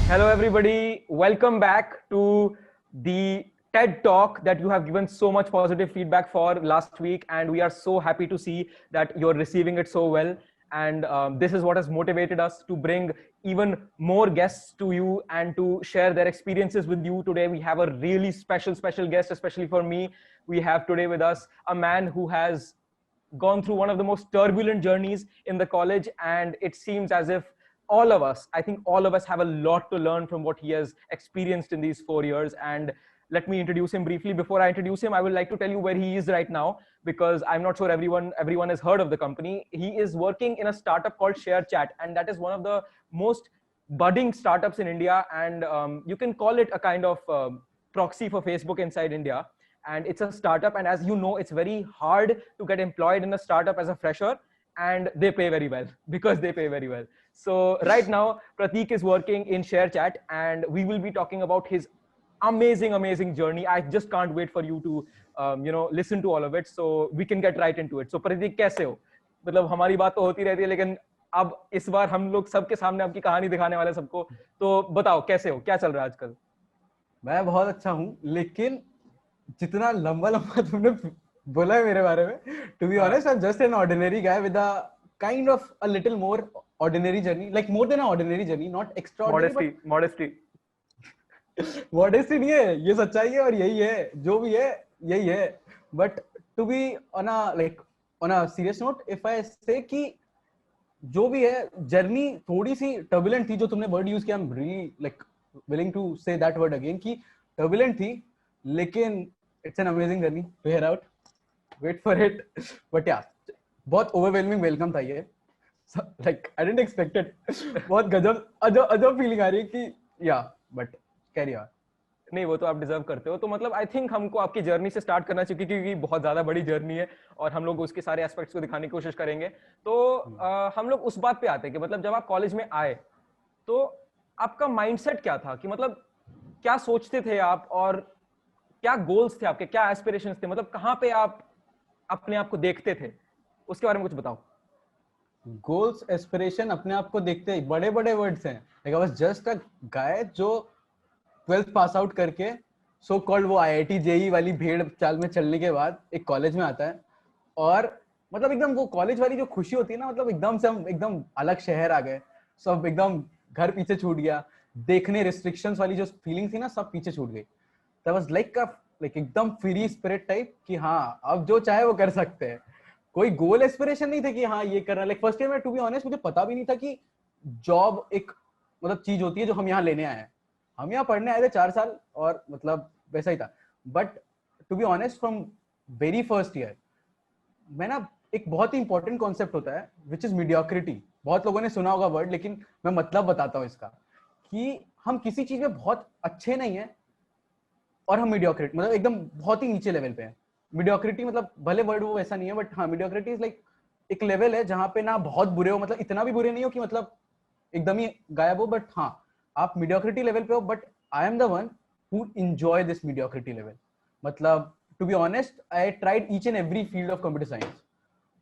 Hello, everybody. Welcome back to the TED Talk that you have given so much positive feedback for last week. And we are so happy to see that you're receiving it so well. And this is what has motivated us to bring even more guests to you and to share their experiences with you today. We have a really special guest, especially for me. We have today with us a man who has gone through one of the most turbulent journeys in the college, and it seems as if I think all of us have a lot to learn from what he has experienced in these 4 years. And let me introduce him briefly. Before I introduce him, I would like to tell you where he is right now, because I'm not sure everyone has heard of the company. He is working in a startup called ShareChat, and that is one of the most budding startups in India, and you can call it a kind of proxy for Facebook inside India. And it's a startup, and as you know, it's very hard to get employed in a startup as a fresher, and they pay very well because they pay very well. So right now Prateek is working in ShareChat, and we will be talking about his amazing journey. I just can't wait for you to listen to all of it, so we can get right into it. So Prateek, कैसे हो? मतलब हमारी बात तो होती रहती है, लेकिन अब इस बार हम लोग सबके सामने आपकी कहानी दिखाने वाले सबको, तो बताओ कैसे हो, क्या चल रहा है आजकल? मैं बहुत अच्छा हूँ, लेकिन जितना लंबा लंबा तुमने बोला है मेरे बारे में, to be honest I am just an ordinary guy with a kind of a little more ordinary journey, like more than a ordinary journey, not extraordinary. Modesty नहीं है, ये सच्चाई है और यही है, जो भी है यही है। But to be on a like on a serious note, if I say कि जो भी है जर्नी थोड़ी सी टर्बुलेंट थी, जो तुमने वर्ड यूज किया, I am really like willing to say that word again, कि turbulent थी, लेकिन it's an amazing journey to hear out. Wait for it. But yeah, बहुत overwhelming welcome था ये, like I didn't expect it. बहुत गजब अजब फीलिंग आ रही है कि yeah, but carry on. नहीं, वो तो आप डिजर्व करते हो। तो मतलब आई थिंक हमको आपकी जर्नी से स्टार्ट करना चाहिए, क्योंकि बहुत ज्यादा बड़ी जर्नी है और हम लोग उसके सारे एस्पेक्ट्स को दिखाने की कोशिश करेंगे। तो हम लोग उस बात पे आते हैं कि मतलब जब आप कॉलेज में आए तो आपका माइंडसेट क्या था, कि मतलब क्या सोचते थे आप, और क्या गोल्स थे आपके, क्या एस्पिरेशंस थे, मतलब कहाँ पे आप अपने आप को देखते थे, उसके बारे में कुछ बताओ। गोल्स एस्पिरेशन अपने आप को देखते ही बड़े बड़े वर्ड्स हैं। Like I was just a guy जो 12th पास आउट करके सो कॉल्ड वो आईआईटी जेई वाली भेड़ चाल में चलने के बाद एक कॉलेज में आता है, और मतलब एकदम वो कॉलेज वाली जो खुशी होती है ना, मतलब एकदम से हम एकदम अलग शहर आ गए, सब एकदम घर पीछे छूट गया, देखने रिस्ट्रिक्शंस वाली जो फीलिंग थी ना, सब पीछे छूट गई। दैट वाज लाइक एकदम फ्री स्पिरिट टाइप कि हाँ अब जो चाहे वो कर सकते हैं। कोई गोल एस्पिरेशन नहीं थे कि हाँ ये करना। लाइक फर्स्ट ईयर में टू बी ऑनेस्ट मुझे पता भी नहीं था कि जॉब एक मतलब चीज होती है जो हम यहाँ लेने आए हैं। हम यहाँ पढ़ने आए थे 4 साल और मतलब वैसा ही था। But to be honest from very first year मैं ना, एक बहुत ही इंपॉर्टेंट कॉन्सेप्ट होता है विच इज मीडियोक्रिटी। बहुत लोगों ने सुना होगा वर्ड, लेकिन मैं मतलब बताता हूँ इसका, कि हम किसी चीज में बहुत अच्छे नहीं है और हम मीडियोक्रिटी मतलब एकदम बहुत ही नीचे लेवल पे है। मीडियोक्रिटी मतलब भले वर्ड वो ऐसा नहीं है, बट हाँ मीडियोक्रिटी इज लाइक एक लेवल है जहां पे ना बहुत बुरे हो, मतलब इतना भी बुरे नहीं हो कि मतलब एकदम ही गायब हो, बट हाँ आप मीडियोक्रिटी लेवल पे हो। But I am the one who enjoy this mediocrity level. मतलब to be honest I tried each and every field of computer science.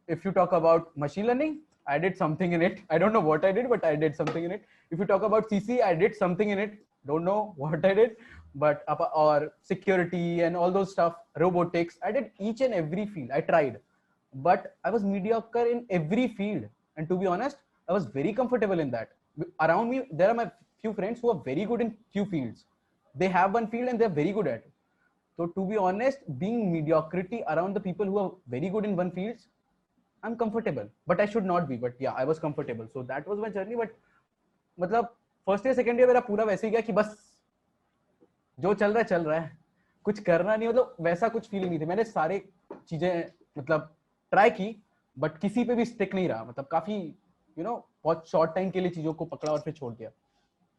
If you talk about machine learning, I did something in it. I don't know what I did, but I did something in it. If you talk about CC, I did something in it. Don't know what I did, but or security and all those stuff, robotics, I did each and every field. I tried, but I was mediocre in every field. And to be honest, I was very comfortable in that. Around me, there are my few friends who are very good in few fields. They have one field and they're very good at it. So to be honest, being mediocrity around the people who are very good in one field, I'm comfortable, but I should not be. But yeah, I was comfortable. So that was my journey. But मतलब first year second year मेरा पूरा वैसे ही गया कि बस जो चल रहा है, कुछ करना नहीं, मतलब वैसा कुछ फीलिंग नहीं थी। मैंने सारे चीजें मतलब ट्राई की, बट किसी पे भी स्टिक नहीं रहा। मतलब काफी बहुत शॉर्ट टाइम के लिए चीजों को पकड़ा और फिर छोड़ दिया।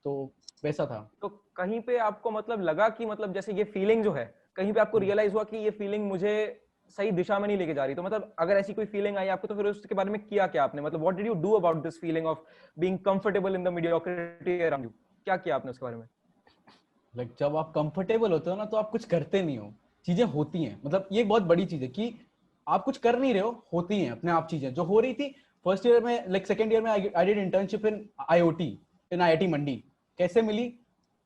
तो वैसा था। तो कहीं पे आपको मतलब लगा कि मतलब जैसे ये फीलिंग जो है, कहीं पे आपको रियलाइज हुआ कि ये फीलिंग मुझे सही दिशा में नहीं लेके जा रही, तो मतलब अगर ऐसी कोई फीलिंग आई आपको, तो फिर उसके बारे में किया क्या आपने? मतलब what did you do about this feeling of being comfortable in the mediocrity around you? क्या किया आपने उसके बारे में? लाइक जब आप कंफर्टेबल होते हो ना, तो आप कुछ करते नहीं हो, चीजें होती हैं। मतलब ये बहुत बड़ी चीज है कि आप कुछ कर नहीं रहे हो, होती हैं अपने आप चीजें। जो हो रही थी फर्स्ट ईयर में, लाइक सेकंड ईयर में I did internship in IoT in IIT Mandi. कैसे मिली?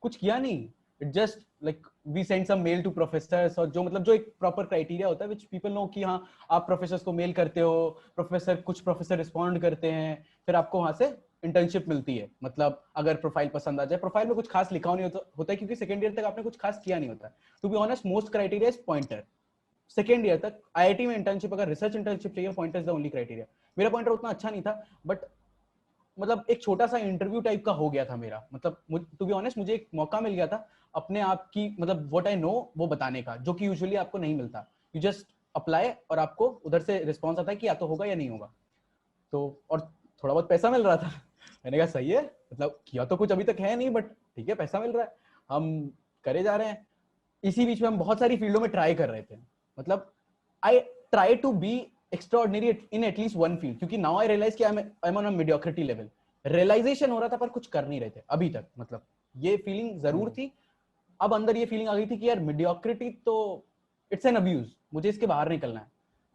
कुछ किया नहीं, it just like we send some mail to professors, और जो मतलब जो एक प्रॉपर क्राइटेरिया होता है व्हिच पीपल नो कि हाँ आप प्रोफेसर्स को मेल करते हो, कुछ प्रोफेसर रिस्पॉन्ड करते हैं, फिर आपको वहां से इंटर्नशिप मिलती है। मतलब अगर प्रोफाइल पसंद आ जाए, प्रोफाइल में कुछ खास लिखा नहीं होता है क्योंकि सेकंड ईयर तक आपने कुछ खास किया नहीं होता। To be honest most criteria is pointer. Second year तक आईआईटी में इंटर्नशिप, अगर रिसर्च इंटर्नशिप चाहिए, pointer is the only criteria. मेरा पॉइंटर उतना अच्छा नहीं था, बट मतलब एक छोटा सा इंटरव्यू टाइप का हो गया था मेरा। मतलब टू बी ऑनेस्ट मुझे एक मौका मिल गया था अपने आप की मतलब व्हाट आई नो वो बताने का, जो कि यूजुअली आपको नहीं मिलता। यू जस्ट अप्लाई और आपको उधर से रिस्पॉन्स आता है कि या तो होगा या नहीं होगा। तो और थोड़ा बहुत पैसा मिल रहा था। मैंने कहा सही है, मतलब किया तो कुछ अभी तक है नहीं, बट ठीक है पैसा मिल रहा है, हम करे जा रहे हैं। इसी बीच में हम बहुत सारी फील्डों में ट्राई कर रहे थे। मतलब I try to be extraordinary in at least one field, क्योंकि नाउ आई रियलाइज कि I am on a mediocrity level. Realisation हो रहा था पर कुछ कर नहीं रहे थे अभी तक। मतलब ये फीलिंग जरूर थी, अब अंदर ये फीलिंग आ गई थी कि यार मीडियोक्रिटी तो इट्स एन अब्यूज, मुझे इसके बाहर निकलना है,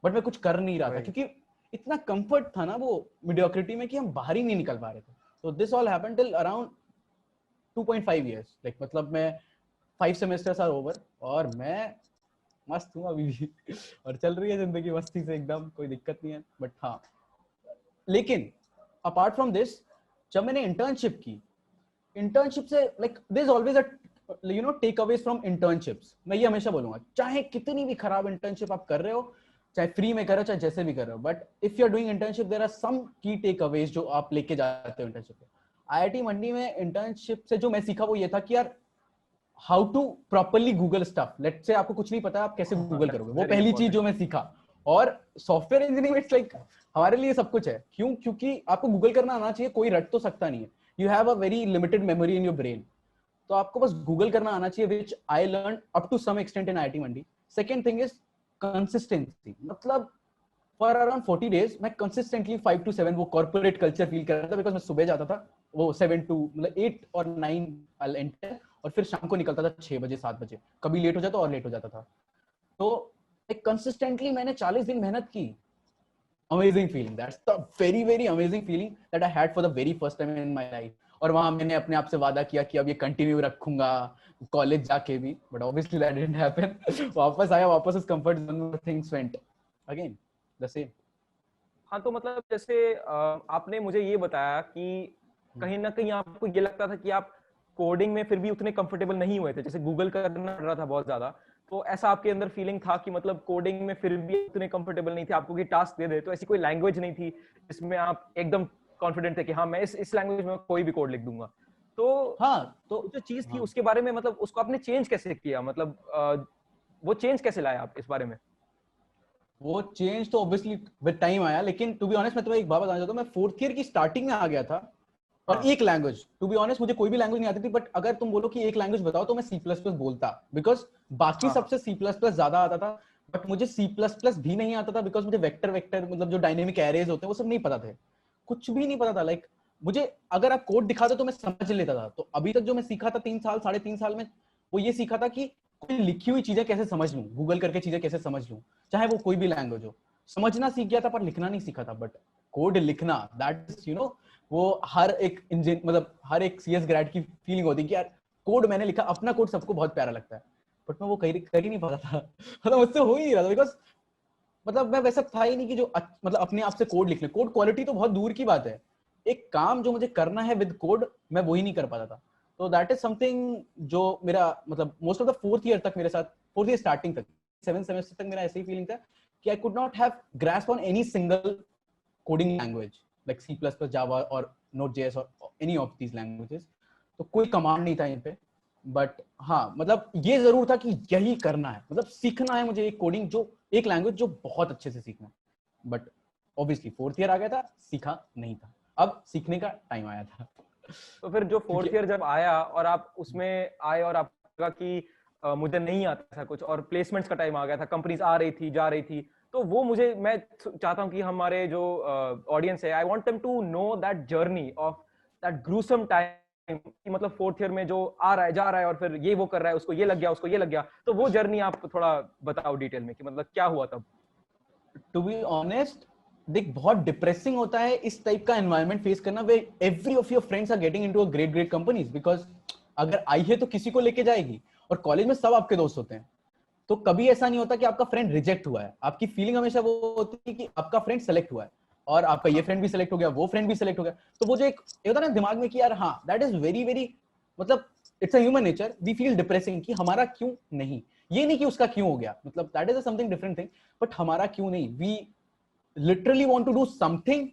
बट मैं कुछ कर नहीं रहा था क्योंकि इतना कंफर्ट था ना वो मीडियोक्रिटी में कि हम बाहर ही नहीं निकल पा रहे थे। तो this all happened till around 2.5 years, like मतलब मैं 5 सेमेस्टर्स आर ओवर और मैं मस्त हूँ अभी भी और चल रही है जिंदगी मस्ती से एकदम, कोई दिक्कत नहीं है। बट हाँ, लेकिन अपार्ट फ्रॉम दिस, जब मैंने इंटर्नशिप की, इंटर्नशिप से like there is always a you know takeaways from internships. मैं ये हमेशा बोलूंगा, चाहे कितनी भी खराब इंटर्नशिप आप कर रहे हो, चाहे फ्री में कर रहे हो, चाहे जैसे भी कर रहे हो, but if you are doing internship there are some key take Awez जो आप लेके जाते हो इंटर्नशिप पे। आईआईटी मंडी में इंटर्नशिप से जो मैं सीखा वो ये था कि यार how to properly Google stuff. Let's say आपको कुछ नहीं पता, आप कैसे गूगल करोगे, वो पहली चीज जो मैं सीखा। और सॉफ्टवेयर इंजीनियरिंग इट्स लाइक हमारे लिए सब कुछ है। क्यों? क्योंकि आपको गूगल करना आना चाहिए, कोई रट तो सकता नहीं है। You have a very limited memory in your brain, तो आपको बस गूगल करना आना चाहिए, which I learn up to some extent in IIT Mandi. Second thing is consistency. मतलब फॉर अराउंड 40 days मैं कंसिस्टेंटली 5 to 7 वो कॉर्पोरेट कल्चर फील कर रहा था, बिकॉज मैं सुबह जाता था, वो 7 to मतलब 8 और 9 आई एंटर, और फिर शाम को निकलता था 6 बजे 7 बजे, कभी लेट हो जाता और लेट हो जाता था। तो एक कंसिस्टेंटली मैंने 40 दिन मेहनत की। Amazing feeling, that's the very very amazing feeling that I had for the very first time in my life. और वहां मैंने अपने आप से वादा किया कि अब ये कंटिन्यू रखूंगा कॉलेज जाके भी, but obviously that didn't happen. वापस आया, वापस उस कंफर्ट जोन में, things went again the same. हाँ, तो मतलब जैसे आपने मुझे ये बताया कि कहीं ना कहीं आपको ये लगता था कि आप कोडिंग में फिर भी उतने कंफर्टेबल नहीं हुए थे, जैसे गूगल करना पड़ रहा था बहुत ज्यादा, तो ऐसा आपके अंदर फीलिंग था कि मतलब कोडिंग में फिर भी उतने कंफर्टेबल नहीं थे, आपको कि टास्क दे दे तो ऐसी कोई लैंग्वेज नहीं थी जिसमें आप एकदम कॉन्फिडेंट थे कि हाँ मैं इस लैंग्वेज में कोई भी कोड लिख दूंगा। तो हाँ तो वो जो चीज थी हाँ, उसके बारे में मतलब उसको आपने चेंज कैसे किया, मतलब वो चेंज कैसे लाया आप इस बारे में? वो चेंज तो ऑब्वियसली विद टाइम आया, लेकिन टू बी ऑनेस्ट मैं तुम्हें एक बात बताना चाहता हूँ। मैं फोर्थ ईयर की स्टार्टिंग में आ गया था और हाँ एक लैंग्वेज, टू बी ऑनेस्ट मुझे कोई भी लैंग्वेज नहीं आती थी, बट अगर तुम बोलो कि एक लैंग्वेज बताओ तो मैं सी प्लस प्लस बोलता, बिकॉज बाकी हाँ हाँ सबसे सी प्लस प्लस ज्यादा आता था। बट मुझे सी प्लस प्लस भी नहीं आता था, बिकॉज मुझे वेक्टर वेक्टर मतलब जो डायनेमिक एरेज होते हैं वो सब नहीं पता थे, कुछ भी नहीं पता था। लाइक मुझे अगर आप कोड दिखाते तो मैं समझ लेता था। तो अभी तक जो मैं सीखा था 3 साल 3.5 साल में, वो ये सीखा था कि कोई लिखी हुई चीजें कैसे समझ लूं, गूगल करके चीजें कैसे समझ लूं, चाहे वो कोई भी लैंग्वेज हो। समझना सीख गया था पर लिखना नहीं सीखा था। बट कोड लिखना, दैट इज यू नो, वो हर एक इंजन मतलब हर एक सीएस ग्रेड की फीलिंग होती है कि यार कोड मैंने लिखा। अपना कोड सबको बहुत प्यारा लगता है, बट मैं वो कर ही नहीं पाता था। मतलब मुझसे हो ही नहीं रहा था, बिकॉज मतलब मैं वैसा था ही नहीं कि जो मतलब अपने आप से कोड लिख ले। कोड क्वालिटी तो बहुत दूर की बात है, एक काम जो मुझे करना है विद कोड मैं वो ही नहीं कर पाता था। तो दैट इज समथिंग जो मेरा मतलब most of the fourth year तक मेरे साथ, फोर्थ ईयर स्टार्टिंग तक 7th सेमेस्टर तक मेरा ऐसे ही फीलिंग था कि आई could not have grasp on any single coding language like C++, Java or Node.js or any of these languages। तो कोई कमांड नहीं था इन पे। बट हाँ मतलब ये जरूर था कि यही करना है, मतलब सीखना है मुझे एक कोडिंग, जो एक लैंग्वेज जो बहुत अच्छे से सीखना है। बट ऑब्वियसली फोर्थ ईयर आ गया था, सीखा नहीं था, अब सीखने का टाइम आया था। तो फिर जो क्योंकि फोर्थ ईयर जब आया और आप उसमें आए और आपको लगा कि मुझे नहीं आता था कुछ, और प्लेसमेंट्स का टाइम आ गया था, कंपनीज आ रही थी जा रही थी, तो वो मुझे मैं चाहता हूं कि हमारे जो ऑडियंस है, I want them to know that journey of that gruesome time कि मतलब फोर्थ ईयर में जो आ रहा है जा रहा है और फिर ये वो कर रहा है, उसको ये लग गया उसको ये लग गया, तो वो जर्नी आप थोड़ा बताओ डिटेल में कि मतलब क्या हुआ तब। टू बी ऑनेस्ट देख बहुत डिप्रेसिंग होता है इस टाइप का एनवायरनमेंट फेस करना, way every of your friends are getting into a great great companies, because अगर आई है तो किसी को लेके जाएगी, और कॉलेज में सब आपके दोस्त होते हैं, तो कभी ऐसा नहीं होता कि आपका फ्रेंड रिजेक्ट हुआ है। आपकी फीलिंग हमेशा वो होती है कि आपका फ्रेंड सेलेक्ट हुआ है, और आपका ये फ्रेंड भी सेलेक्ट हो गया, वो फ्रेंड भी सेलेक्ट हो गया। तो वो जो एक होता है ना दिमाग में कि यार हाँ दैट इज वेरी वेरी, मतलब it's a human nature, we feel depressing कि हमारा क्यों नहीं, ये नहीं कि उसका क्यों हो गया, मतलब that is something different thing, but हमारा क्यों नहीं, we literally want to do something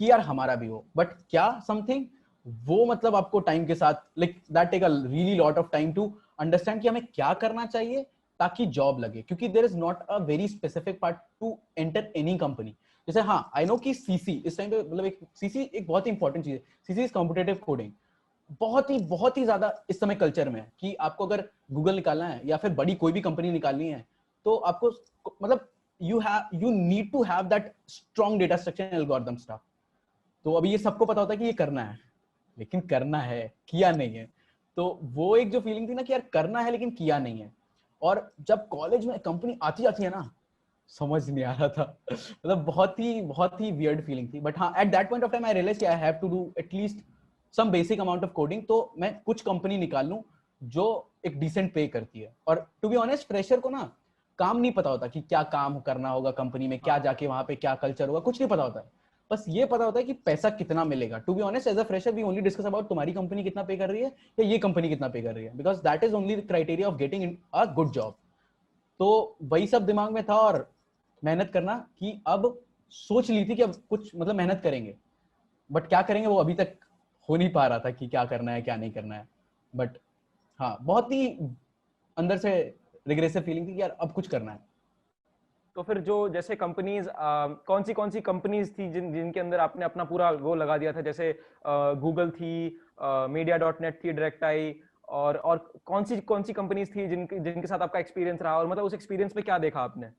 कि यार हमारा भी हो, बट क्या समथिंग, वो मतलब आपको टाइम के साथ like that take a really lot of time to understand कि हमें क्या करना चाहिए ताकि जॉब लगे, क्योंकि there is not a very specific part to enter any company. जैसे हाँ आई नो कि सीसी इस टाइम पे मतलब एक सीसी एक बहुत ही इंपॉर्टेंट चीज है, सीसी इज कॉम्पिटेटिव कोडिंग, बहुत ही ज्यादा इस समय कल्चर में है कि आपको अगर गूगल निकालना है या फिर बड़ी कोई भी कंपनी निकालनी है तो आपको मतलब you need to have that strong data structure and algorithm stuff। तो अभी ये सबको पता होता है कि ये करना है, लेकिन करना है किया नहीं है, तो वो एक जो फीलिंग थी ना कि यार करना है लेकिन किया नहीं है। और जब कॉलेज में कंपनी आती जाती है ना, समझ नहीं आ रहा था मतलब बहुत ही वियर्ड फीलिंग थी। बट हाँ at that point of time I realise I have to do at least some basic amount of coding, तो मैं कुछ कंपनी निकाल लूं जो एक डिसेंट पे करती है। और टू बी ऑनेस्ट फ्रेशर को ना काम नहीं पता होता कि क्या काम करना होगा कंपनी में, क्या जाके वहां पे क्या कल्चर होगा, कुछ नहीं पता होता है, बस ये पता होता है कि पैसा कितना मिलेगा। To be honest as a fresher we only discuss about तुम्हारी कंपनी कितना पे कर रही है या ये कंपनी कितना पे कर रही है, because that is only the criteria of getting a good job. तो वही सब दिमाग में था, और मेहनत करना कि अब सोच ली थी कि अब कुछ मतलब मेहनत करेंगे, बट क्या करेंगे वो अभी तक हो नहीं पा रहा था कि क्या करना है क्या नहीं करना है। बट हाँ बहुत ही अंदर से रिग्रेसिव फीलिंग थी कि यार अब कुछ करना है। तो फिर जो जैसे कंपनीज कौन सी कंपनीज थी जिनके अंदर आपने अपना पूरा वो लगा दिया था, जैसे गूगल थी, media.net थी, डायरेक्ट आई, और कौन सी कंपनीज थी जिनके साथ आपका एक्सपीरियंस रहा, और मतलब उस एक्सपीरियंस में क्या देखा आपने?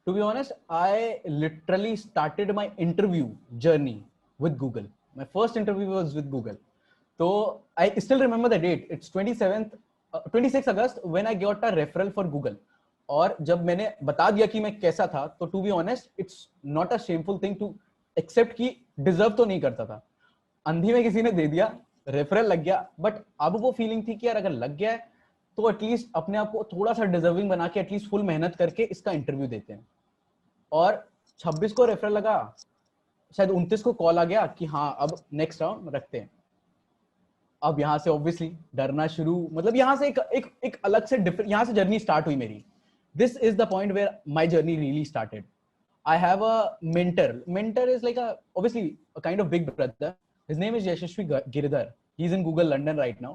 To be honest, I literally started my interview journey with Google. My first interview was with Google. So I still remember the date. It's 26 August when I got a referral for Google. और जब मैंने बता दिया कि मैं कैसा था, तो to be honest it's not a shameful thing to accept कि डिजर्व तो नहीं करता था, अंधी में किसी ने दे दिया, रेफरल लग गया। बट अब वो फीलिंग थी कि यार अगर लग गया है तो एटलीस्ट अपने आप को थोड़ा सा डिजर्विंग बना के एटलीस्ट फुल मेहनत करके इसका इंटरव्यू देते हैं। और 26 को रेफरल लगा, शायद 29 को कॉल आ गया कि हाँ अब नेक्स्ट राउंड रखते हैं। अब यहाँ से ऑब्वियसली डरना शुरू, मतलब यहाँ से एक अलग से डिफरेंट यहाँ से जर्नी स्टार्ट हुई मेरी। This is the point where my journey really started. I have a mentor. Mentor is like obviously a kind of big brother. His name is Yashashvi Giridhar. He's in Google London right now.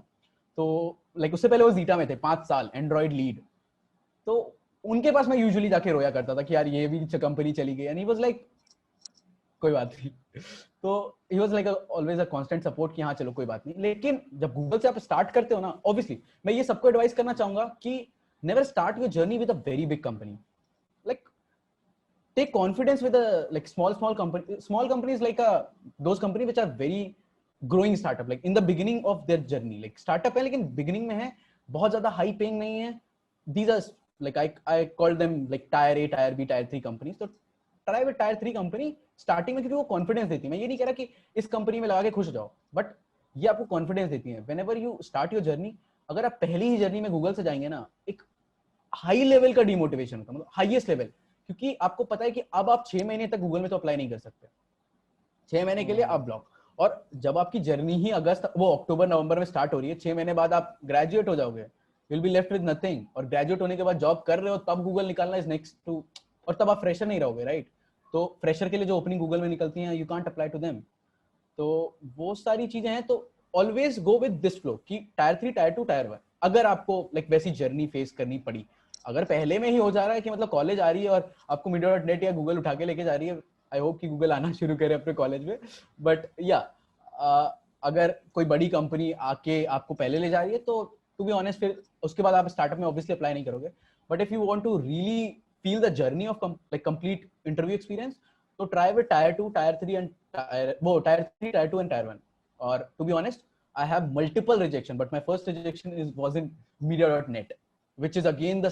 तो like उससे पहले वो zeta में थे 5 साल Android lead. तो उनके पास मैं यूजुअली जाके रोया करता था कि यार ये भी कंपनी चली गई, एंड ही वाज लाइक कोई बात नहीं। तो he was like always a constant support कि हाँ चलो कोई बात नहीं। लेकिन जब गूगल से आप स्टार्ट करते हो ना, ऑब्वियसली मैं ये सबको एडवाइस करना चाहूंगा कि never start your journey with a very big company. Like take confidence with a like small companies like those company which are very growing startup, like in the beginning of their journey, like startup है लेकिन beginning में है, बहुत ज्यादा high paying नहीं है। These are like I call them like tier A tier B tier 3 companies। तो try with tier 3 company starting में, क्योंकि वो confidence देती है। मैं ये नहीं कह रहा कि इस कंपनी में लगा के खुश हो जाओ, बट ये आपको confidence देती है whenever you start your journey। अगर आप पहली ही जर्नी में गूगल से जाएंगे ना, एक हाई लेवल का डिमोटिवेशन होता है, मतलब हाईएस्ट लेवल, क्योंकि आपको पता है कि अब आप 6 महीने तक गूगल में तो अप्लाई नहीं कर सकते, 6 महीने के लिए आप ब्लॉक। और जब आपकी जर्नी ही अक्टूबर नवंबर में स्टार्ट हो रही है, 6 महीने बाद आप ग्रेजुएट हो जाओगे, will be left with nothing. और ग्रेजुएट होने के बाद जॉब कर रहे हो तब गूगल निकालना इज नेक्स्ट टू, और तब आप फ्रेशर नहीं रहोगे, राइट? तो फ्रेशर के लिए जो ओपनिंग गूगल में निकलती हैं, you can't apply to them. तो वो सारी चीजें हैं। तो always go with this flow कि टायर 3 टायर 2 टायर 1, अगर आपको लाइक वैसी जर्नी फेस करनी पड़ी। अगर पहले में ही हो जा रहा है कि मतलब कॉलेज आ रही है और आपको media.net या गूगल उठा के लेके जा रही है, आई होप कि गूगल आना शुरू करे अपने कॉलेज में। बट या अगर कोई बड़ी कंपनी आके आपको पहले ले जा रही है तो टू बी ऑनेस्ट फिर उसके बाद आप स्टार्टअप में ऑब्वियसली अप्लाई नहीं करोगे। But if you want to really feel the journey of like complete interview experience, तो try with tier 2 tier 3 and tier 3 tier 2 and tier 1। और to be honest I have multiple rejection, but my first rejection was in media.net, which is again the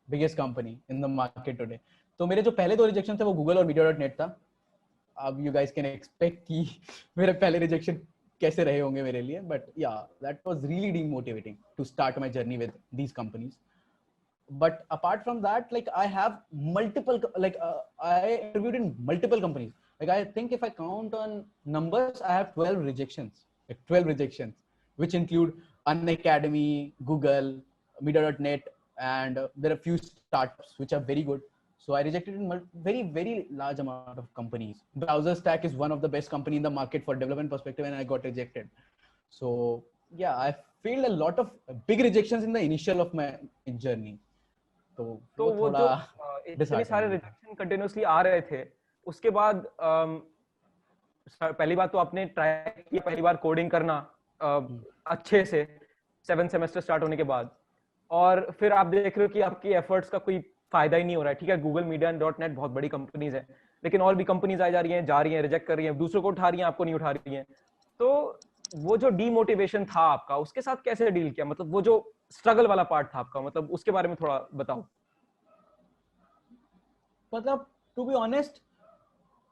biggest company in the market today। तो तो मेरे जो पहले 2 rejection थे वो Google और media.net था. अब you guys can expect कि मेरे पहले रिजेक्शन कैसे रहे होंगे मेरे लिए, but yeah, that was really demotivating to start my journey with these companies. But apart from that, like I have multiple, like I interviewed in multiple companies. Like I think if I count on numbers, I have 12 rejections, like 12 rejections, which include Unacademy, Google, Media.net, and there are a few startups which are very good. So I rejected in very, very large amount of companies. Browser Stack is one of the best company in the market for development perspective, and I got rejected. So yeah, I failed a lot of big rejections in the initial of my journey. तो वो थोड़ा जो इतने सारे rejection continuously आ रहे थे, उसके बाद पहली बात तो आपने ट्राई किया पहली बार कोडिंग करना अच्छे से 7 सेमेस्टर स्टार्ट होने के बाद, और फिर आप देख रहे हो कि आपकी एफर्ट्स का कोई फायदा ही नहीं हो रहा है. ठीक है, गूगल मीडिया डॉट नेट बहुत बड़ी कंपनीज है, लेकिन और भी कंपनीज आ जा रही हैं, जा रही हैं, रिजेक्ट कर रही हैं, दूसरों को उठा रही हैं, आपको नहीं उठा रही हैं. तो वो जो डीमोटिवेशन था आपका, उसके साथ कैसे डील किया? मतलब वो जो स्ट्रगल वाला पार्ट था आपका, मतलब उसके बारे में थोड़ा बताओ. मतलब to be honest,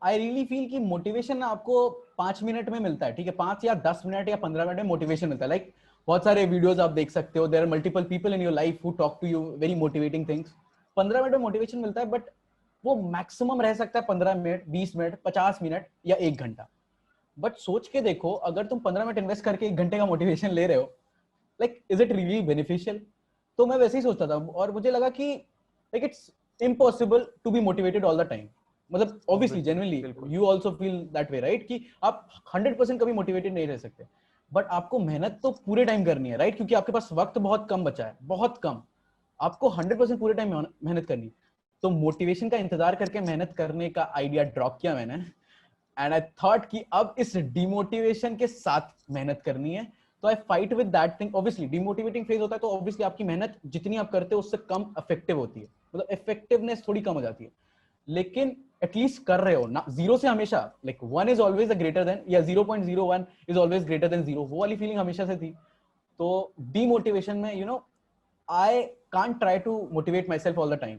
I really feel कि मोटिवेशन आपको 5 मिनट में मिलता है. ठीक है, 5 या 10 मिनट या 15 मिनट में मोटिवेशन मिलता है. लाइक बहुत सारे वीडियोस आप देख सकते हो, there are multiple people in your life who talk to you very motivating things. 15 minute में मोटिवेशन मिलता है, बट वो मैक्सिमम रह सकता है 15 मिनट, 20 मिनट, 50 मिनट या 1 घंटा. बट सोच के देखो, अगर तुम 15 मिनट इन्वेस्ट करके 1 घंटे का मोटिवेशन ले रहे हो, like is it really beneficial? तो मैं वैसे ही सोचता था, और मुझे लगा कि like it's impossible to be motivated all the time. मतलब obviously genuinely you also feel that way, right? कि आप 100% कभी मोटिवेटेड नहीं रह सकते, बट आपको मेहनत तो पूरे टाइम करनी है, राइट? क्योंकि आपके पास वक्त बहुत कम बचा है, बहुत कम. आपको 100% पूरे टाइम मेहनत करनी है. तो मोटिवेशन का इंतजार करके मेहनत करने का आइडिया ड्रॉप किया मैंने, एंड आई थॉट कि अब इस डिमोटिवेशन के साथ मेहनत करनी है. तो आई fight with that thing. Obviously demotivating phase होता है, तो ऑब्वियसली आपकी मेहनत जितनी आप करते हो उससे कम इफेक्टिव होती है, मतलब इफेक्टिवनेस थोड़ी कम हो जाती है. लेकिन एटलीस्ट कर रहे हो ना. जीरो से हमेशा like 1 is always greater than, या 0.01 इज ऑलवेज ग्रेटर देन 0, वो वाली फीलिंग हमेशा से थी. तो डीमोटिवेशन में you know I can't try to motivate myself all the time.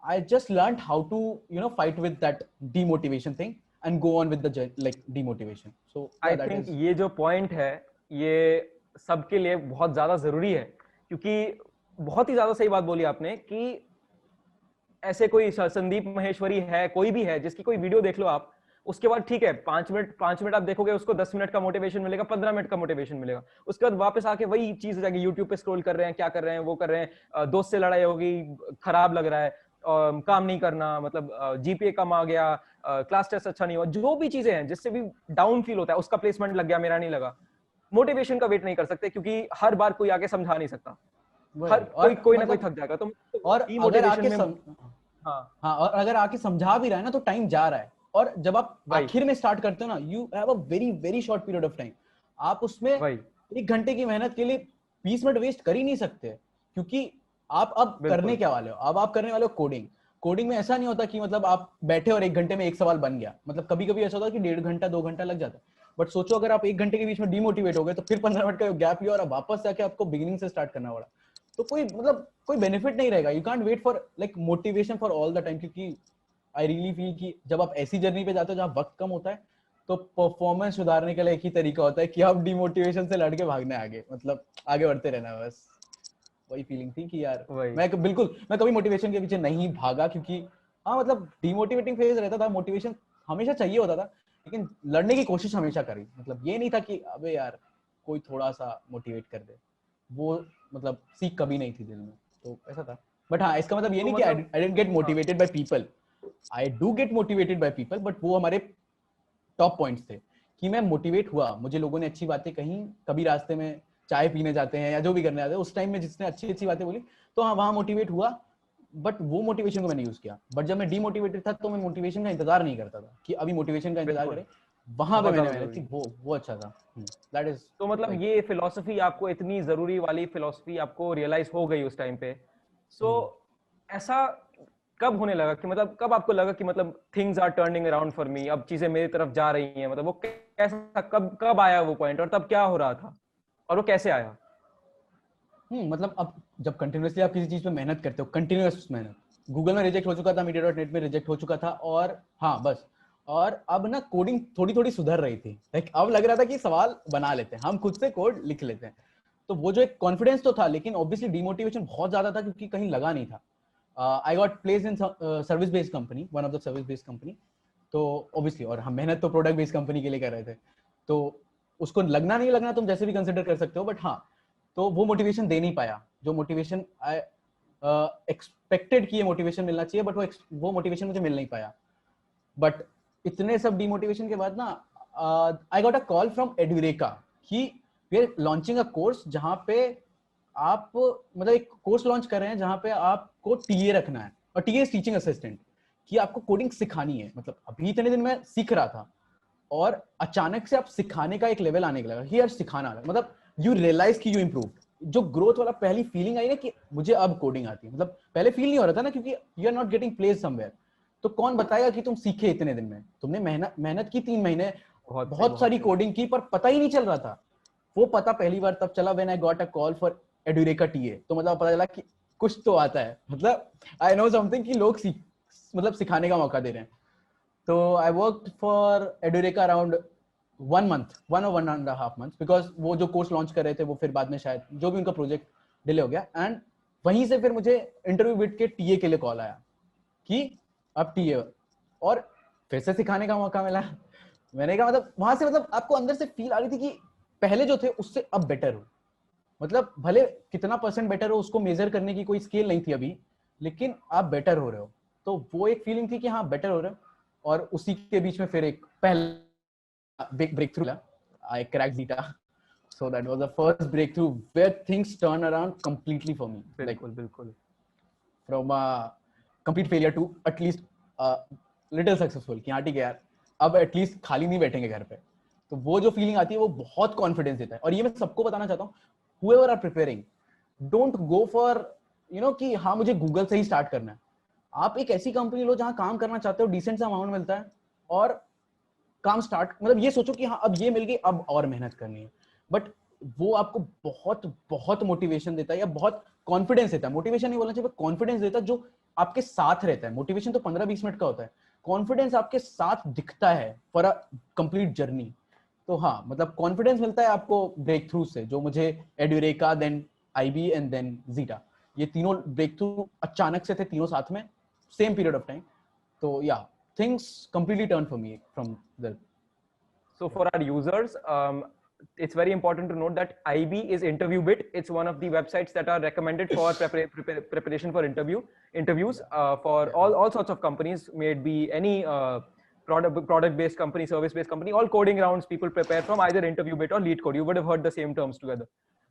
I just learn how to you know fight with that demotivation thing and go on with the like demotivation. So I think ये जो point है, ये सबके लिए बहुत ज्यादा जरूरी है, क्योंकि बहुत ही ज्यादा सही बात बोली आपने कि ऐसे कोई संदीप महेश्वरी है, कोई भी है, जिसकी कोई वीडियो देख लो आप, उसके बाद ठीक है 5 मिनट आप देखोगे, उसको 10 मिनट का मोटिवेशन मिलेगा, 15 मिनट का मोटिवेशन मिलेगा, उसके बाद वापस आके वही चीज हो जाएगी, यूट्यूब पे स्क्रॉल कर रहे हैं, क्या कर रहे हैं, वो कर रहे हैं, दोस्त से लड़ाई होगी, खराब लग रहा है, काम नहीं करना, मतलब जीपीए कम आ गया, क्लास टेस्ट अच्छा नहीं हुआ, जो भी चीजें हैं जिससे भी डाउन फील होता है, उसका प्लेसमेंट लग गया, मेरा नहीं लगा. मोटिवेशन का वेट नहीं कर सकते, क्योंकि हर बार कोई आके समझा नहीं सकता, हर कोई ना कोई थक जाएगा. तो और अगर आके और अगर आके समझा भी रहा है ना, तो टाइम जा रहा है. और जब आप आखिर में स्टार्ट करते हो ना, you have a very very short period of time. आप उसमें 1 घंटे की मेहनत के लिए 20 मिनट वेस्ट कर ही नहीं सकते, क्योंकि आप अब करने क्या वाले हो? अब आप करने वाले हो कोडिंग. कोडिंग में ऐसा नहीं होता कि मतलब आप बैठे और 1 घंटे में एक सवाल बन गया. मतलब कभी कभी ऐसा होता है कि 1.5 घंटा 2 घंटा लग जाता है. बट सोचो अगर आप 1 घंटे के बीच में डिमोटिवेट हो गए, तो फिर 15 मिनट का गैप लिया और अब वापस जाके आपको बिगिनिंग से स्टार्ट करना पड़ा, तो कोई बेनिफिट नहीं रहेगा. You can't wait for like motivation for all the time, क्योंकि आई रियली फील कि जब आप ऐसी जर्नी पे जाते हो जहाँ वक्त कम होता है, तो परफॉर्मेंस सुधारने के लिए एक ही तरीका होता है कि आप डिमोटिवेशन से लड़के भागने आगे, मतलब आगे बढ़ते रहना. बस वही फीलिंग थी कि यार मैं कभी मोटिवेशन के पीछे नहीं भागा, क्योंकि हाँ मतलब डिमोटिवेटिंग फेज रहता था, मोटिवेशन हमेशा चाहिए होता था, लेकिन लड़ने की कोशिश हमेशा करी. मतलब ये नहीं था कि अबे यार कोई थोड़ा सा मोटिवेट कर दे, वो मतलब सीख कभी नहीं थी दिल में. तो ऐसा था. बट हाँ, इसका मतलब ये नहीं कि I didn't get motivated by people. I do get motivated by people, but वो हमारे टॉप पॉइंट्स थे कि मैं मोटिवेट हुआ, मुझे लोगों ने अच्छी बातें कही, कभी रास्ते में चाय पीने जाते हैं या जो भी करने जाते हैं, उस टाइम में जिसने अच्छी अच्छी बातें बोली, तो हाँ वहां मोटिवेट हुआ. बट वो मोटिवेशन को मैंने यूज किया. बट जब मैं डीमोटिवेटेड था, तो मैं मोटिवेशन का इंतजार नहीं करता था कि अभी मोटिवेशन का इंतजार करें. वहां पे मैंने मेहनत की, वो अच्छा था. दैट इज तो मतलब ये फिलॉसफी आपको, इतनी जरूरी वाली फिलॉसफी आपको रियलाइज हो गई उस टाइम पे. सो ऐसा कब होने लगा कि मतलब कब आपको लगा कि मतलब things are turning around for me, अब चीजें मेरी तरफ जा रही हैं, मतलब वो कैसा, कब आया वो पॉइंट, और तब क्या हो रहा था, और वो कैसे आया? मतलब अब जब कंटिन्यूअसली आप किसी चीज पे मेहनत करते हो, कंटिन्यूअस मेहनत, गूगल में रिजेक्ट हो चुका था, मीडिया.नेट में रिजेक्ट हो चुका था, और हाँ बस, और अब ना कोडिंग थोड़ी थोड़ी सुधर रही थी, लाइक अब लग रहा था कि सवाल बना लेते हैं, हम खुद से कोड लिख लेते हैं। तो वो जो एक कॉन्फिडेंस तो था, लेकिन ऑब्वियसली डिमोटिवेशन बहुत ज्यादा था क्योंकि कहीं लगा नहीं था। I got place in service based company, one of the service based company. तो ऑब्वियसली, और हम मेहनत तो प्रोडक्ट बेस्ड कंपनी के लिए कर रहे थे, तो उसको लगना नहीं लगना तुम जैसे भी कंसिडर कर सकते हो, बट हाँ, तो वो मोटिवेशन दे नहीं पाया जो मोटिवेशन आई एक्सपेक्टेड कि ये मोटिवेशन मिलना चाहिए, बट वो मोटिवेशन मुझे मिल नहीं पाया। बट इतने सब डिमोटिवेशन के बाद ना I got a call from Edureka कि we are launching a course जहां पे आप, मतलब एक कोर्स लॉन्च कर रहे हैं जहां पे आपको टीए रखना है, और टीए इज टीचिंग असिस्टेंट, कि आपको कोडिंग सिखानी है। मतलब अभी इतने दिन मैं सीख रहा था, और अचानक से आप सिखाने का एक लेवल आने लगा कि यार सिखाना है, मतलब यू रियलाइज कि यू इम्प्रूव। जो ग्रोथ वाला पहली फीलिंग आई ना कि मुझे अब कोडिंग आती है, मतलब पहले फील नहीं हो रहा था ना, क्योंकि you are not getting place somewhere. तो कौन बताएगा कि तुम सीखे इतने दिन में, तुमने मेहनत की 3 महीने, बहुत सारी कोडिंग की, पर पता ही नहीं चल रहा था। वो पता पहली बार तब चला when I got a call for Edureka TA. तो मतलब पता चला कि कुछ तो आता है, मतलब आई नो समथिंग कि लोग मतलब सिखाने का मौका दे रहे हैं। तो I worked for Edureka around 1 month, 1 और 1.5 मंथ, बिकॉज वो जो कोर्स लॉन्च कर रहे थे वो फिर बाद में शायद जो भी उनका प्रोजेक्ट डिले हो गया, एंड वहीं से फिर मुझे इंटरव्यू बिट के टीए के लिए कॉल आया कि अब टीए, और फिर से सिखाने का मौका मिला। मैंने कहा मतलब वहां से, मतलब आपको अंदर से फील आ रही थी कि पहले जो थे उससे अब बेटर हो। मतलब भले कितना परसेंट बेटर हो उसको मेजर करने की कोई स्केल नहीं थी अभी, लेकिन आप बेटर हो रहे हो। तो वो एक फीलिंग थी कि हाँ बेटर हो रहे हो। और उसी के बीच में फिर एक पहला breakthrough, I crack Zeta. So that was the first breakthrough where things turn around completely for me. बिल्कुल बिल्कुल। From a complete failure to at least little successful, कि हाँ ठीक है यार, अब एटलीस्ट खाली नहीं बैठेंगे घर पे। तो वो जो फीलिंग आती है वो बहुत कॉन्फिडेंस देता है। और ये मैं सबको बताना चाहता हूँ, whoever are preparing, don't go for कि हाँ मुझे गूगल से ही स्टार्ट करना है। आप एक ऐसी कंपनी लो जहां काम करना चाहते हो, डिसेंट सा अमाउंट मिलता है, और काम स्टार्ट, मतलब ये सोचो कि हाँ अब ये मिल गई, अब और मेहनत करनी है। बट वो आपको बहुत बहुत मोटिवेशन देता है, या बहुत कॉन्फिडेंस देता है। मोटिवेशन नहीं बोलना चाहिए, कॉन्फिडेंस देता है, जो आपके साथ रहता है। मोटिवेशन तो 15-20 मिनट का होता है, कॉन्फिडेंस आपके साथ दिखता है फॉर अ कंप्लीट जर्नी। तो हाँ, मतलब कॉन्फिडेंस मिलता है आपको ब्रेक थ्रू से, जो मुझे Edureka, then IB and then Zeta, ये तीनों ब्रेक थ्रू अचानक से थे, तीनों साथ में सेम पीरियड ऑफ टाइम। तो या things completely turned for me from there. So for our users, it's very important to note that IB is InterviewBit. It's one of the websites that are recommended for preparation for interviews for all sorts of companies, may it be any product-based company, service-based company. All coding rounds people prepare from either InterviewBit or LeetCode. You would have heard the same terms together.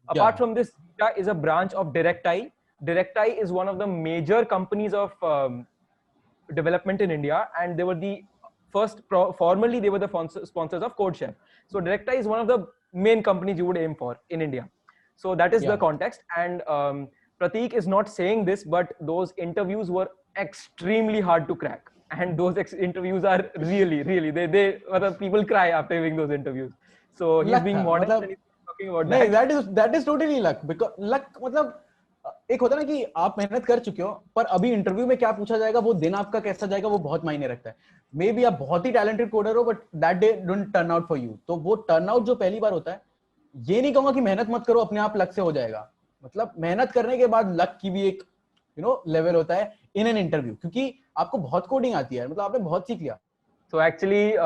Apart from this, Zeta is a branch of DirectEye. DirectEye is one of the major companies of development in India, and they were the first, formerly they were the sponsors of CodeChef. So DirectEye is one of the main companies you would aim for in India. So that is the context. And Prateek is not saying this, but those interviews were extremely hard to crack. And those interviews are really, people cry after having those interviews. So he's being modest and he's talking about that. That is totally luck. Because luck, मतलब एक होता है ना कि आप मेहनत कर चुके हो, पर अभी इंटरव्यू में क्या पूछा जाएगा, वो दिन आपका कैसा जाएगा, वो बहुत मायने रखता है। मे बी आप बहुत ही टैलेंटेड कोडर हो, but that day don't turn out for you. तो वो टर्न आउट जो पहली बार होता है, ये नहीं कहूंगा कि मेहनत मत करो, अपने आप लक से हो जाएगा। मतलब मेहनत करने के बाद लक की भी एक लेवल होता है इन एन इंटरव्यू, क्योंकि आपको बहुत कोडिंग आती है, मतलब आपने बहुत सीख लिया। So actually,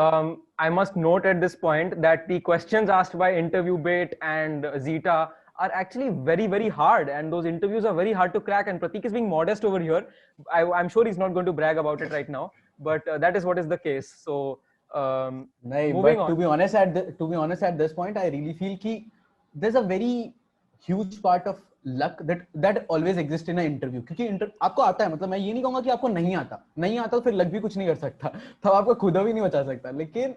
I must note at this point that the questions asked by InterviewBit and Zeta are actually very, very hard, and those interviews are very hard to crack. And Prateek is being modest over here. I'm sure he's not going to brag about it right now, but that is what is the case. So moving on. To be honest, at this point, I really feel कि there's a very huge part of luck that always exists in an interview. क्योंकि आपको आता है, मतलब मैं ये नहीं कहूंगा कि आपको नहीं आता तो फिर लक भी कुछ नहीं कर सकता, तब आपको खुद भी नहीं बचा सकता। लेकिन